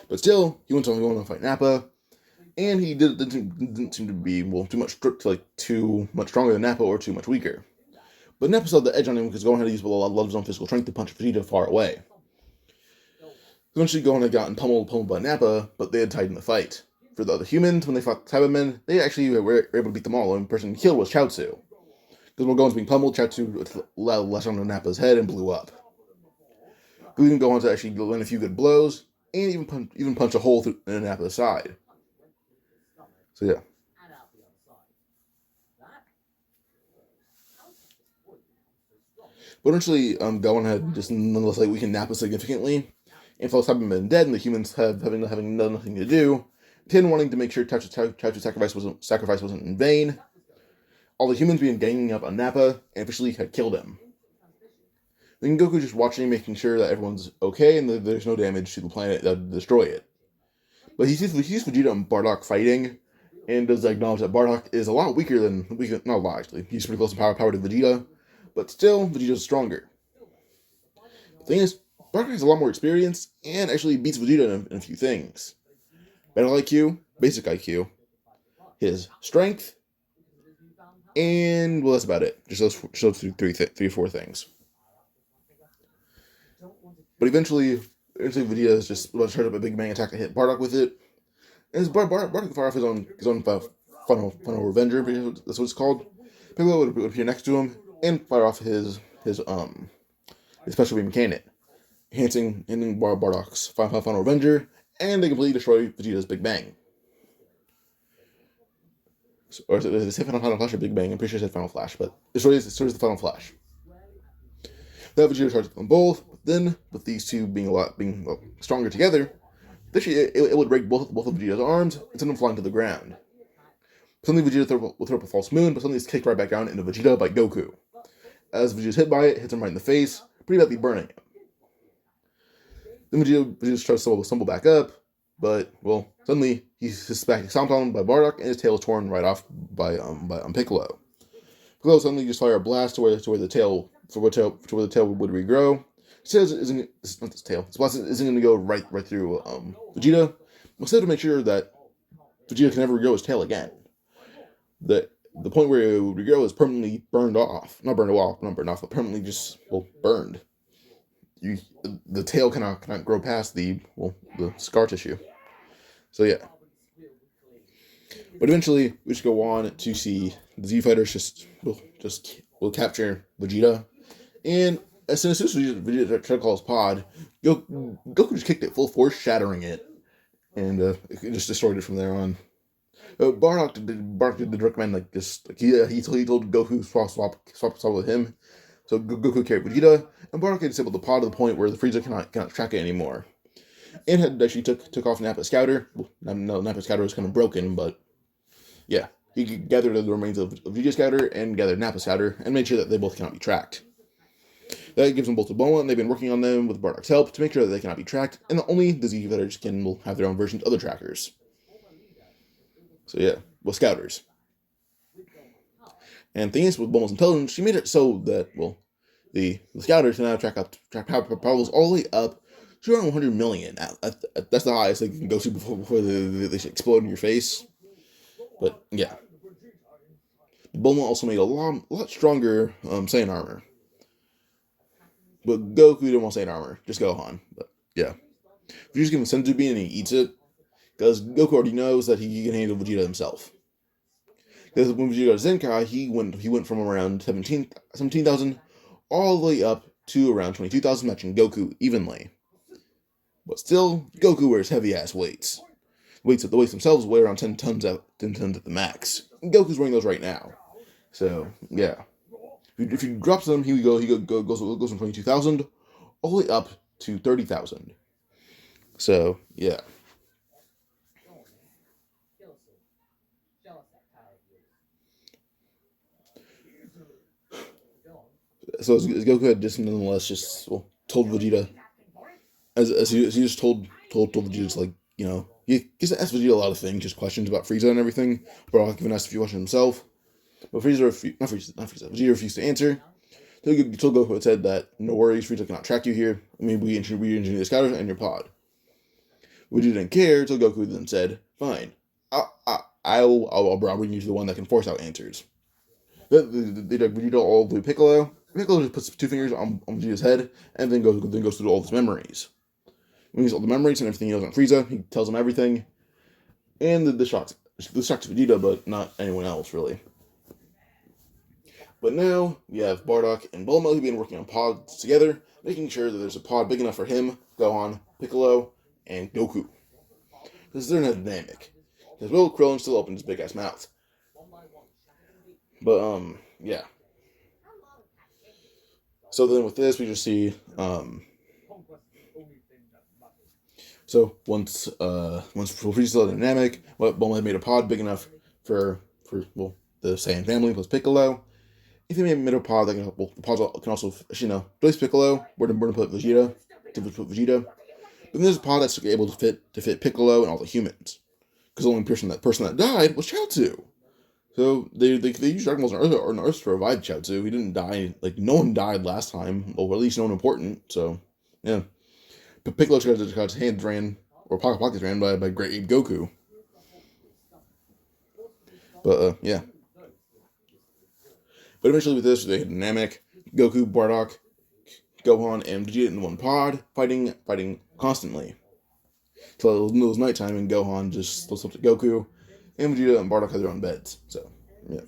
But still, he went on going to fight Nappa, and he didn't seem to be, too much stronger than Nappa or too much weaker. But Nappa saw the edge on him because Gohan had to use a lot of his own physical strength to punch Vegeta far away. Eventually, Gohan had gotten pummeled by Nappa, but they had tightened the fight. For the other humans, when they fought the Cybermen, they actually were able to beat them all, and the person killed was Chaozu. Because while Gohan's being pummeled, Chaozu lashed onto Nappa's head and blew up. Leaving Gohan to actually land a few good blows, and even punch a hole through Nappa's side. So yeah. But eventually, Gohan had just nonetheless weakened Nappa significantly, and felt having been dead, and the humans having nothing to do. Tin wanting to make sure Chaozu's sacrifice wasn't in vain. All the humans began ganging up on Nappa, and officially had killed him. Then Goku just watching, making sure that everyone's okay, and that there's no damage to the planet that would destroy it. But he sees Vegeta and Bardock fighting, and does acknowledge that Bardock is a lot weaker not a lot actually. He's pretty close in power to Vegeta, but still, Vegeta's stronger. The thing is, Bardock has a lot more experience, and actually beats Vegeta in a few things. Battle IQ, basic IQ, his strength, and, well, that's about it. Just those three or four things. But eventually Vegeta is just about to start up a big bang attack to hit Bardock with it. And as Bardock can fire off his own final Revenger, that's what it's called. Piccolo would appear next to him and fire off his special beam cannon, enhancing Bardock's final Revenger, and they completely destroy Vegeta's Big Bang. Or is it Final Flash or Big Bang? I'm pretty sure it said Final Flash, but it destroys the Final Flash. That Vegeta charges them both, but then, with these two being stronger together, it would break both of Vegeta's arms and send them flying to the ground. Suddenly Vegeta will throw up a false moon, but suddenly it's kicked right back down into Vegeta by Goku. As Vegeta's hit by it, hits him right in the face, pretty badly burning him. Then Vegeta tries to stumble back up, but, well, suddenly his back is stomped on by Bardock, and his tail is torn right off by Piccolo. Piccolo suddenly just fire a blast to where the tail would regrow. His blast isn't going to go right through Vegeta. Instead, to make sure that Vegeta can never regrow his tail again. The point where it would regrow is permanently burned off. Not burned off, but permanently just, burned. The tail cannot grow past the scar tissue. So yeah. But eventually, we just go on to see the Z Fighters will capture Vegeta, and as soon as Vegeta tried to call his pod, Goku just kicked it full force, shattering it, and it just destroyed it from there on. Bardock did recommend he told Goku swap with him, So Goku carried Vegeta, and Bardock had disabled the pod to the point where the Frieza cannot track it anymore. And had actually took off Nappa's scouter. Well, no, Nappa's scouter was kind of broken, but yeah. He gathered the remains of Vegeta's scouter and gathered Nappa's scouter and made sure that they both cannot be tracked. That gives them both to Bulma, and they've been working on them with Bardock's help to make sure that they cannot be tracked, and only the Z Fighters will have their own versions of other trackers. So yeah, well, scouters. And thing is, with Bulma's intelligence, she made it so that, well, the scouters can now track power levels all the way up to around 100 million. That's the highest they can go to before they explode in your face. But yeah, Bulma also made a lot stronger Saiyan armor. But Goku didn't want Saiyan armor, just Gohan. But yeah, if you just give him Senzu Bean and he eats it, because Goku already knows that he can handle Vegeta himself. Because when Vegeta got Zenkai, he went from around 17,000 all the way up to around 22,000, matching Goku evenly. But still, Goku wears heavy-ass weights. The weights themselves weigh around 10 tons at the max. And Goku's wearing those right now. So, yeah. If he drops them, he goes from 22,000 all the way up to 30,000. So, yeah. So as Goku had just nonetheless told Vegeta, as he just told Vegeta, he just asked Vegeta a lot of things, just questions about Frieza and everything. Bardock even asked a few questions himself, but Vegeta refused to answer. So Goku had said that no worries, Frieza cannot track you here. I mean, we engineer the scouters and your pod. Vegeta didn't care, so Goku then said, "Fine, I'll bring you to the one that can force out answers." They dug Vegeta all the way to Piccolo. Piccolo just puts 2 fingers on Vegeta's head, and then goes through all his memories. When he has all the memories and everything he knows on Frieza, he tells him everything. And this shocks Vegeta, but not anyone else, really. But now, we have Bardock and Bulma who've been working on pods together, making sure that there's a pod big enough for him, Gohan, Piccolo, and Goku. Because they're not Namek. Because Will Krillin still opened his big-ass mouth. But, yeah. So then with this, we just see, so once Frieza still had Namek, Bulma had made a pod big enough for the Saiyan family plus Piccolo. If they made a pod that can help, the pods can also, place Piccolo, where to put Vegeta, But then there's a pod that's able to fit Piccolo and all the humans. Because the only person that died was Chaozu. So they used Dragon Balls on Earth to revive Chaozu. He didn't die. No one died last time, or at least no one important. So yeah, but Piccolo got his hands ran, or pockets ran by Great Ape Goku. But yeah. But eventually with this, they had Namek, Goku, Bardock, Gohan, and Vegeta in one pod, fighting constantly. So it was nighttime, and Gohan just slept to Goku, and Vegeta and Bardock had their own beds. So, yeah.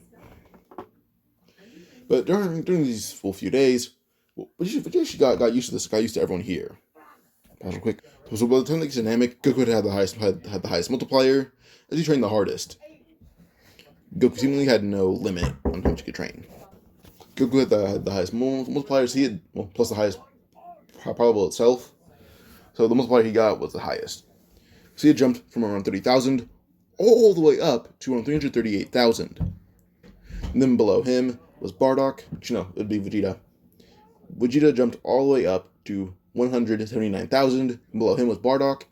But during these few days, Vegeta got used to this, got used to everyone here. Pause real quick. So by the time they get to Namek, Goku had the highest multiplier, as he trained the hardest. Goku seemingly had no limit on how much he could train. Goku had the highest multipliers. He had, plus the highest power level itself. So the multiplier he got was the highest. So he had jumped from around 30,000 all the way up to around 338,000. And then below him was Bardock, which, it would be Vegeta. Vegeta jumped all the way up to 179,000. And below him was Bardock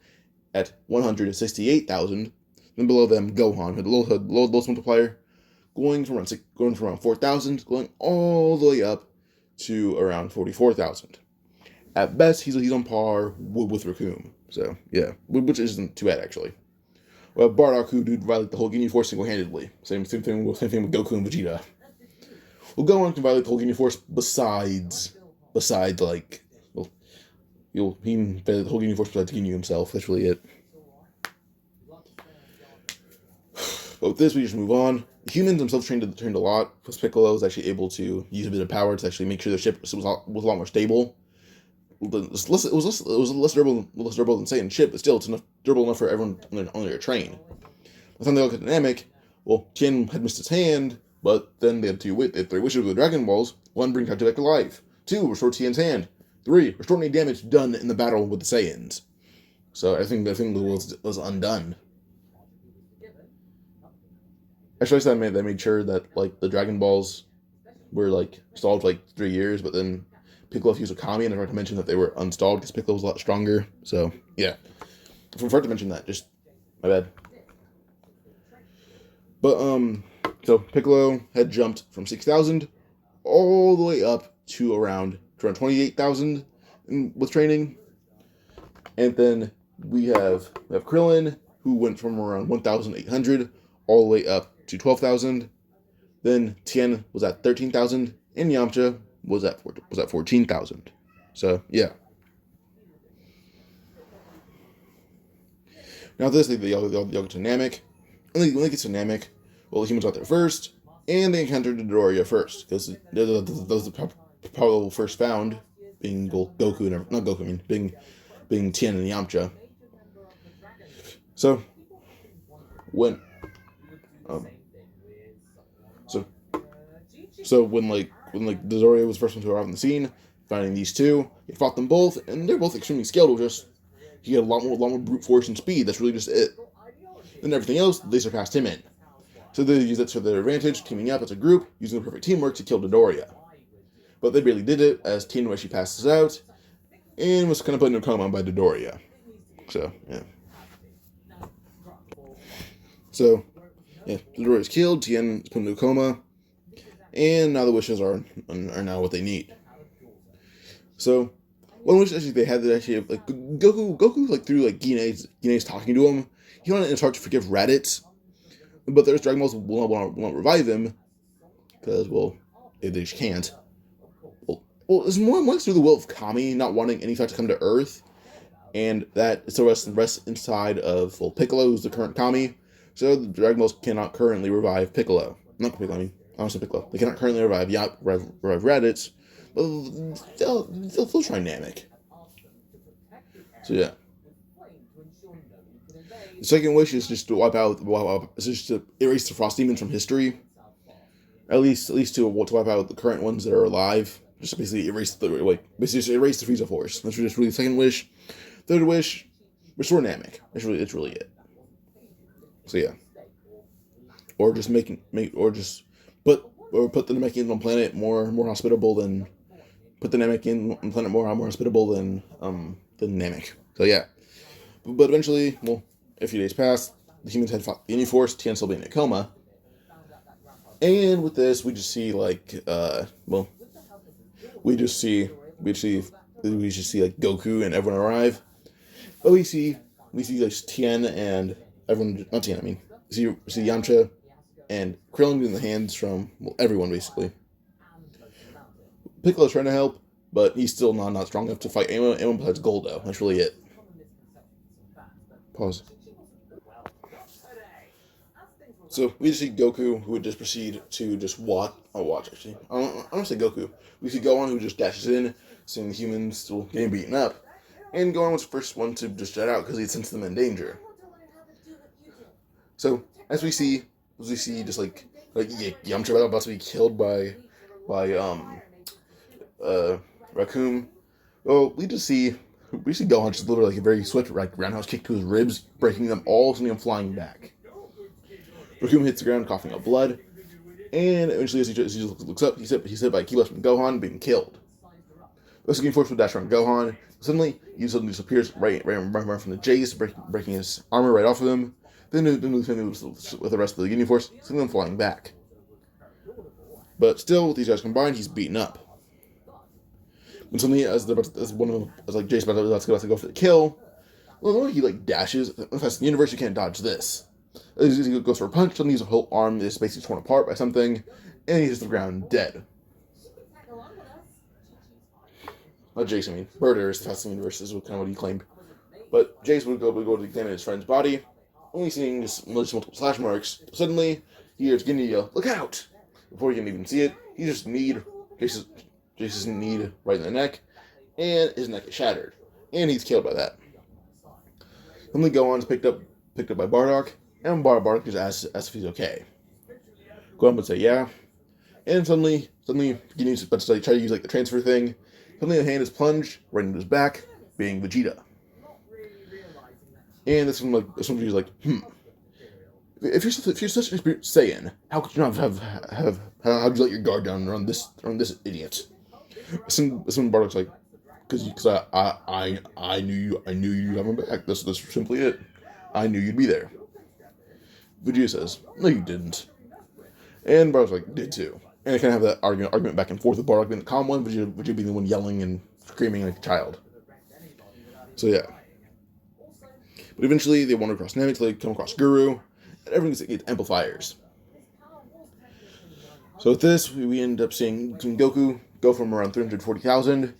at 168,000. Then below them, Gohan had the lowest multiplier, going from around 4,000, going all the way up to around 44,000. At best, he's on par with Raccoon. So yeah, which isn't too bad actually. Well, Bardock, who violate the whole Ginyu Force single-handedly. Same thing with Goku and Vegeta. Well, Gohan can violate the whole Ginyu Force besides he can violate the whole Ginyu Force besides Ginyu himself. That's really it. But with this, we just move on. The humans themselves trained a lot, because Piccolo was actually able to use a bit of power to actually make sure the ship was a lot more stable. It was less durable than Saiyan ship, but still, it's durable enough for everyone on their train. By the time they look at the Namek, Tien had missed his hand, But then they had three wishes with the Dragon Balls. 1, bring Tao back to life. 2, restore Tien's hand. 3, restore any damage done in the battle with the Saiyans. So I think was undone. Actually, they made sure that like the Dragon Balls were like stalled for like 3 years, but then Piccolo fused with Kami, and I forgot to mention that they were unstalled because Piccolo was a lot stronger. So yeah, I forgot to mention that. Just my bad. But so Piccolo had jumped from 6,000 all the way up to around 28,000 with training, and then we have Krillin, who went from around 1,800 all the way up to 12,000. Then Tien was at 13,000, and Yamcha was at 14,000. So yeah. Now this, they'll get to Namek. And when they get to Namek, well, the humans got there first, and they encountered Dodoria first, because those the probable first found, being Goku and not Goku, I mean being Tien and Yamcha. So when when Dodoria was the first one to arrive on the scene, finding these two, he fought them both, and they're both extremely skilled. Just he had a lot more brute force and speed. That's really just it. And everything else, they surpassed him in. So they used it to their advantage, teaming up as a group, using the perfect teamwork to kill Dodoria. But they barely did it, as Tien Roshi passes out, and was kind of put in a coma by Dodoria. So, yeah. So, yeah, Dodoria is killed, Tien is put into a coma, and now the wishes are now what they need. So, one wish actually they had that actually, like, Goku like, through, like, Gine's talking to him, he wanted his heart to forgive Raditz, but there's Dragon Balls won't revive him, because, well, they just can't. Well, it's more through the will of Kami not wanting any threat to come to Earth, and that still rests inside of, well, Piccolo, who's the current Kami, so the Dragon Balls cannot currently revive Piccolo. Not Piccolo, I mean, honestly Piccolo. They cannot currently revive Raditz, but they'll try Namek. So yeah. The second wish is just to just to erase the Frost Demons from history. At least to wipe out the current ones that are alive. Just basically erase the Frieza Force. That's just really the second wish. Third wish, restore Namek. It's really it. So yeah. Or just put the Namek in on planet more hospitable than more hospitable than Namek. So yeah. But eventually, well, a few days passed, the humans had fought the Uniforce, Tien still being in a coma. And with this, we just see we just see like Goku and everyone arrive. But we see like Tien and everyone, not Tien, I mean, we see Yamcha and Krillin in the hands from, well, everyone basically. Piccolo's trying to help, but he's still not strong enough to fight anyone besides Goldo. That's really it. Pause. So we just see Goku, who would just proceed to just watch actually. I don't say Goku. We see Gohan, who just dashes in, seeing the humans still getting beaten up. And Gohan was the first one to just jet out because he had sensed them in danger. So, as we see just like Yamcha about to be killed by Raccoon. Well, we see Gohan just literally like a very swift roundhouse kick to his ribs, breaking them all, sending him flying back. Raccoon hits the ground, coughing up blood, and eventually as he just looks up, he's hit by a key blast from Gohan, being killed. The second force would dash around Gohan. Suddenly, he suddenly disappears right from the Jays, breaking his armor right off of him. Then with the rest of the Uniforce, sending them flying back. But still, with these guys combined, he's beaten up. And suddenly, as Jay's about to go for the kill, well, he like dashes. In the universe, you can't dodge this. He goes for a punch, suddenly his whole arm is basically torn apart by something, and he hits the ground dead. Not Jason, I mean, Murder is the fastest universe, is kind of what he claimed. But Jason would go to examine his friend's body, only seeing just multiple slash marks. Suddenly, he hears Ginny yell, "Look out!" Before he can even see it, he just Jason's knee right in the neck, and his neck is shattered, and he's killed by that. Suddenly, Gohan's picked up by Bardock, and Bardock just asks if he's okay. Gohan would say, yeah. And suddenly, he needs to try to use like the transfer thing. Suddenly, the hand is plunged right into his back, being Vegeta. And this one, Vegeta's like, if you're such an experienced Saiyan, how could you not how did you let your guard down on this idiot? Some Bardock's like, because I knew you'd have my back. That's simply it. I knew you'd be there. Vegeta says, no, you didn't. And Bardock's like, did too. And they kind of have that argument back and forth with Bardock being the calm one, Vegeta being the one yelling and screaming like a child. So yeah. But eventually they wander across Namek, so they come across Guru, and everything gets amplifiers. So with this, we end up seeing Goku go from around 340,000,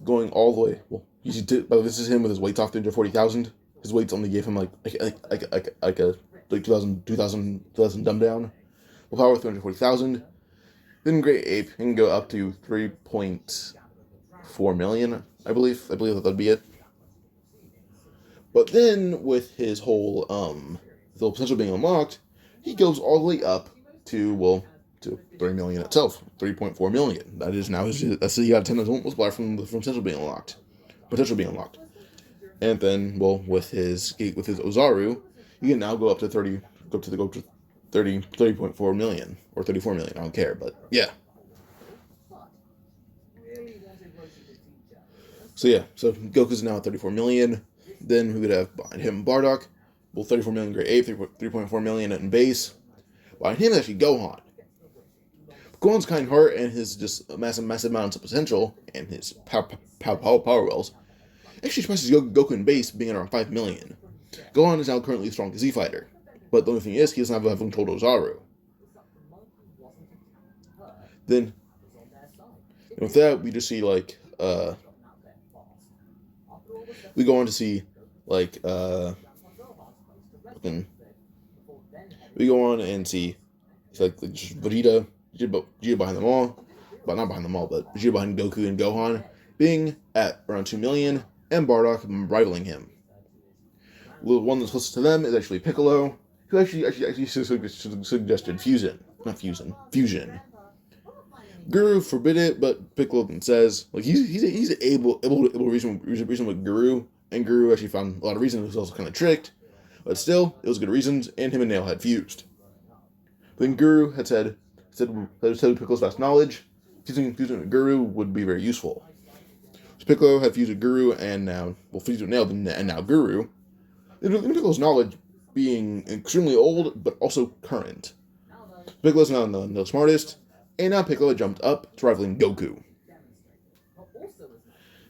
going all the way. Well, this is him with his weights off 340,000. His weights only gave him like a 2,000 dumb down. Well, power 340,000. Then Great Ape can go up to 3.4 million, I believe. I believe that'd be it. But then, with his whole the potential being unlocked, he goes all the way up to 3 million itself, 3.4 million. That is now that's he got a 10 multiplier from potential being unlocked, And then, with his Ozaru, you can now go up to 30.4 million or 34 million. I don't care, but yeah. So Goku's now at 34 million. Then we would have behind him Bardock, 34 million Great Ape, 3.4 million in base. Behind him is actually Gohan. Gohan's kind heart and his just massive amounts of potential and his power wells actually surpasses Goku in base, being at around 5 million. Gohan is now currently the strongest Z fighter, but the only thing is he doesn't have control of Ozaru. Then, with that, we just see we go on to see we go on and see just Vegeta behind them all, but not behind them all, but Vegeta behind Goku and Gohan being at around 2 million, and Bardock rivaling him. The one that's closest to them is actually Piccolo, who actually suggested fusion. Guru forbid it, but Piccolo says he's able to reason with Guru, and Guru actually found a lot of reasons. He was also kind of tricked, but still it was good reasons, and him and Nail had fused. Then Guru had said Piccolo's vast knowledge, fusing with Guru would be very useful. So Piccolo had fused with Guru, and now fused with Nail, and now Guru. Then Piccolo's knowledge being extremely old, but also current. Piccolo's now the smartest. And now Piccolo jumped up to rivaling Goku.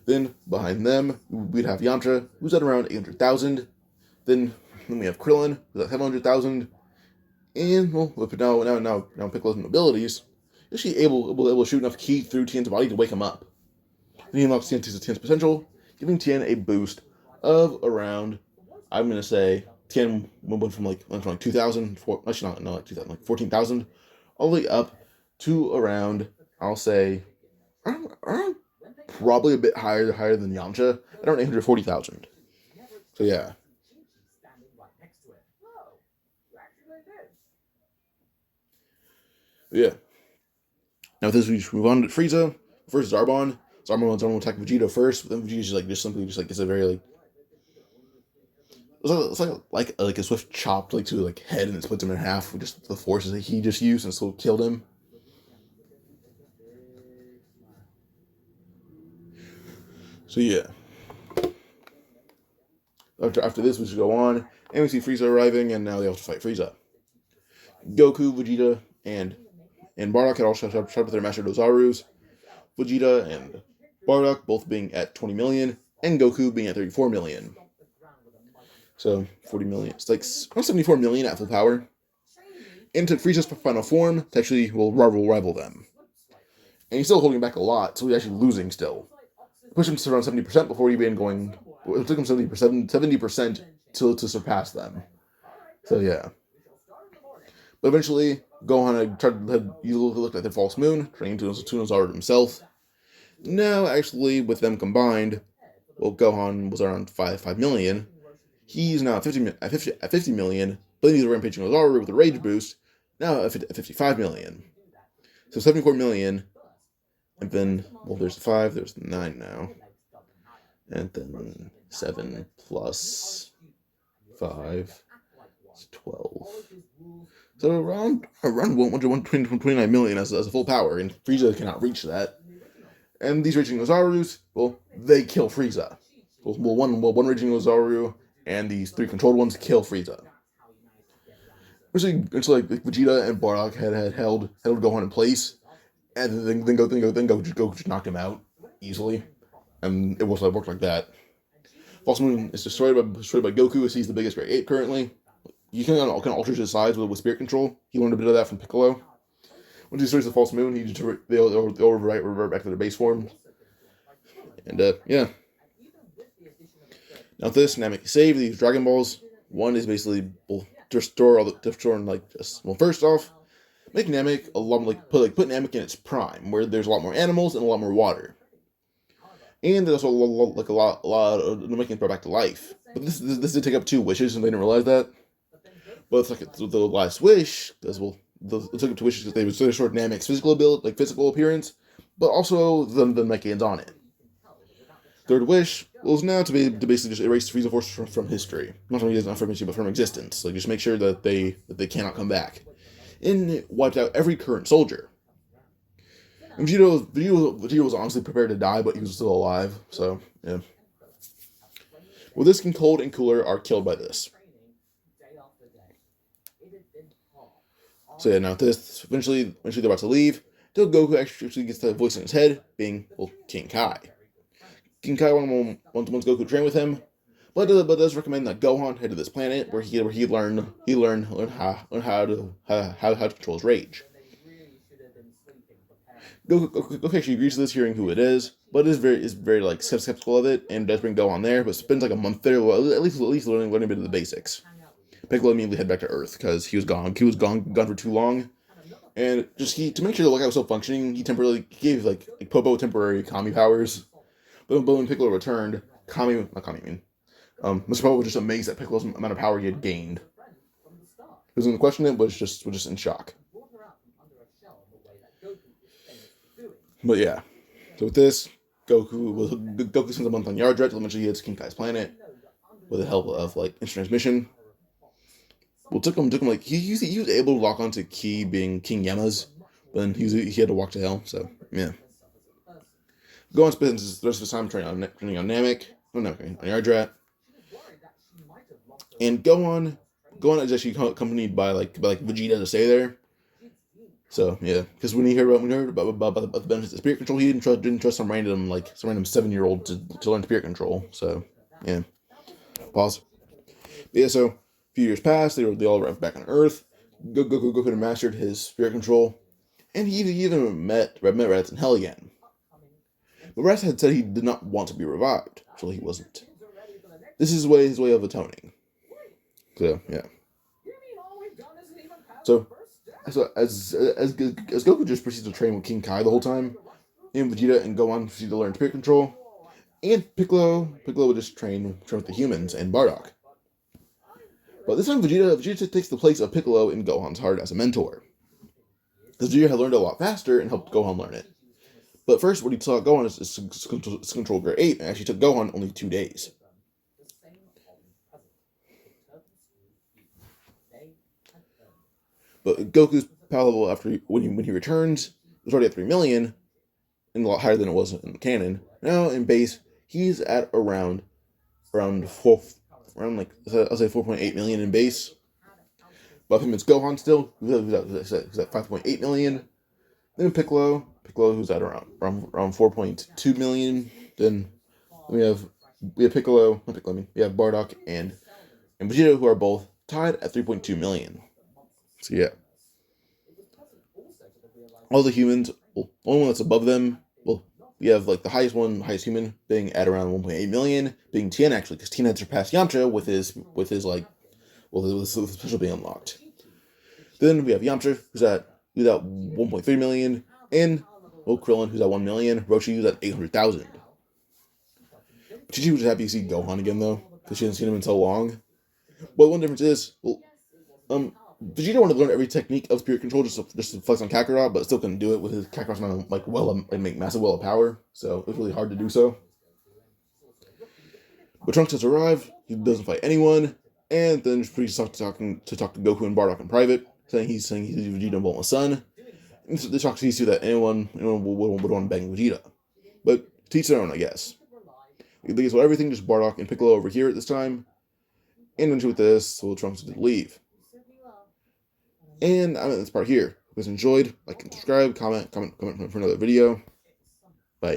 Then, behind them, we'd have Yamcha, who's at around 800,000. Then we have Krillin, who's at 700,000. And, now Piccolo's abilities, is she able to shoot enough ki through Tien's body to wake him up. Then he unlocks Tien's potential, giving Tien a boost of around, I'm going to say, Tien went from 2,000, actually not 2,000, 14,000, all the way up to around, I'll say, around probably a bit higher than Yamcha, around 840,000. So yeah. Yeah. Now with this, we move on to Frieza. First, Zarbon. Zarbon will attack Vegeta first, but then Vegeta gets a very it's like a swift chop to head, and it splits him in half with just the forces that he just used, and still killed him. So yeah. After this, we should go on, and we see Frieza arriving, and now they have to fight Frieza. Goku, Vegeta, and Bardock had all shot with their Master Dozarus. Vegeta and Bardock both being at 20 million, and Goku being at 34 million. So 40 million. It's around 74 million at full power. And took Frieza's final form to actually rival them. And he's still holding back a lot, so he's actually losing still. Pushed him to around 70% before he began going. It took him 70% to surpass them. So yeah. But eventually, Gohan looked at the false moon, trying to Ozaru himself. Now, actually, with them combined, Gohan was around 5 million. He's now at 50 million, but he's rampaging Ozaru with a rage boost, now at 55 million. So 74 million, and then, well, there's 5, there's 9 now. And then 7 plus 5 is 12. So around 129 million as a full power, and Frieza cannot reach that. And these Raging Ozarus, well, they kill Frieza. Well, one Raging Ozaru and these 3 controlled ones kill Frieza. It's like Vegeta and Bardock had held Gohan in place, and then Goku just knocked him out easily, and it worked like that. False Moon is destroyed by Goku, as he's the biggest Great Ape currently. You can alter his size with Spirit Control. He learned a bit of that from Piccolo. Once he destroys the False Moon, they'll revert back to their base form. And yeah. Now this Namek save these Dragon Balls. One is basically first off, make Namek a lot put Namek in its prime, where there's a lot more animals and a lot more water. And there's also a lot of making it brought back to life. But this did take up 2 wishes, and they didn't realize that. But it's like the last wish, it took up 2 wishes because they restored Namek's physical appearance, but also the mechans on it. Third wish was now to basically just erase Frieza Force from history, not from history, but from existence. Like just make sure that they cannot come back, and it wiped out every current soldier. And Vegeta was honestly prepared to die, but he was still alive. So yeah. Well, this King Cold and Cooler are killed by this. So yeah, now this eventually they're about to leave. Till Goku actually gets the voice in his head, being King Kai. King Kai wants Goku to train with him, but does recommend that Gohan head to this planet where he learn how to control his rage. Goku actually agrees to this, hearing who it is, but is very like skeptical of it, and does bring Gohan there, but spends like a month there, at least learning a bit of the basics. Piccolo immediately head back to Earth because he was gone. He was gone for too long, and to make sure the lookout was still functioning, he gave like Popo temporary Kami powers. But when Piccolo returned, Mr. Popo was just amazed at Piccolo's amount of power he had gained. He was in question it, but was just in shock. But yeah, so with this, Goku spends a month on Yardrat till eventually he hits King Kai's planet with the help of like instant transmission. Well, took him like he was able to lock onto Ki being King Yama's, but then he had to walk to hell. So yeah, Gohan spends the rest of his time training on Namek, on Yardrat, and Gohan is actually accompanied by like Vegeta to stay there. So yeah, because when he heard about the benefits of Spirit Control, he didn't trust some random 7-year-old to learn Spirit Control. So yeah, pause. But yeah, so a few years passed. They all arrived back on Earth. Goku had mastered his Spirit Control, and he even met Raditz in Hell again. But Raditz had said he did not want to be revived, so he wasn't. This is his way of atoning. So yeah. So as Goku just proceeds to train with King Kai the whole time, and Vegeta and Gohan proceed to learn Spirit Control, and Piccolo would just train with the humans and Bardock. But this time Vegeta takes the place of Piccolo in Gohan's heart as a mentor. Because Vegeta had learned a lot faster and helped Gohan learn it. But first, what he taught Gohan is to control Great Ape, and actually took Gohan only 2 days. But Goku's power level when he returns was already at 3 million, and a lot higher than it was in the canon. Now in base, he's at around I'll say 4.8 million in base. Above him it's Gohan still, who's at 5.8 million. Then Piccolo, who's at around 4.2 million. Then we have Piccolo, we have Bardock and Vegeta, who are both tied at 3.2 million. So yeah. All the humans, only one that's above them, we have like the highest human being at around 1.8 million, being Tien actually, because Tien had surpassed Yamcha with his special being unlocked. Then we have Yamcha, who's at 1.3 million, and Krillin, who's at 1 million, Roshi, who's at 800,000. Chi-Chi was just happy to see Gohan again though, because she hasn't seen him in so long. But one difference is, Vegeta wanted to learn every technique of spirit control just to flex on Kakarot, but still couldn't do it with his Kakarot's not like make massive well of power, so it was really hard to do so. But Trunks has arrived. He doesn't fight anyone, and then Frieza talk to Goku and Bardock in private, saying he's Vegeta and Bulma's son. And this talks to that anyone would want to bang Vegeta, but to each their own, I guess. I think it's everything just Bardock and Piccolo over here at this time, and then with this, so Trunks did leave. And I'm at this part here. If you guys enjoyed, like and subscribe, comment for another video.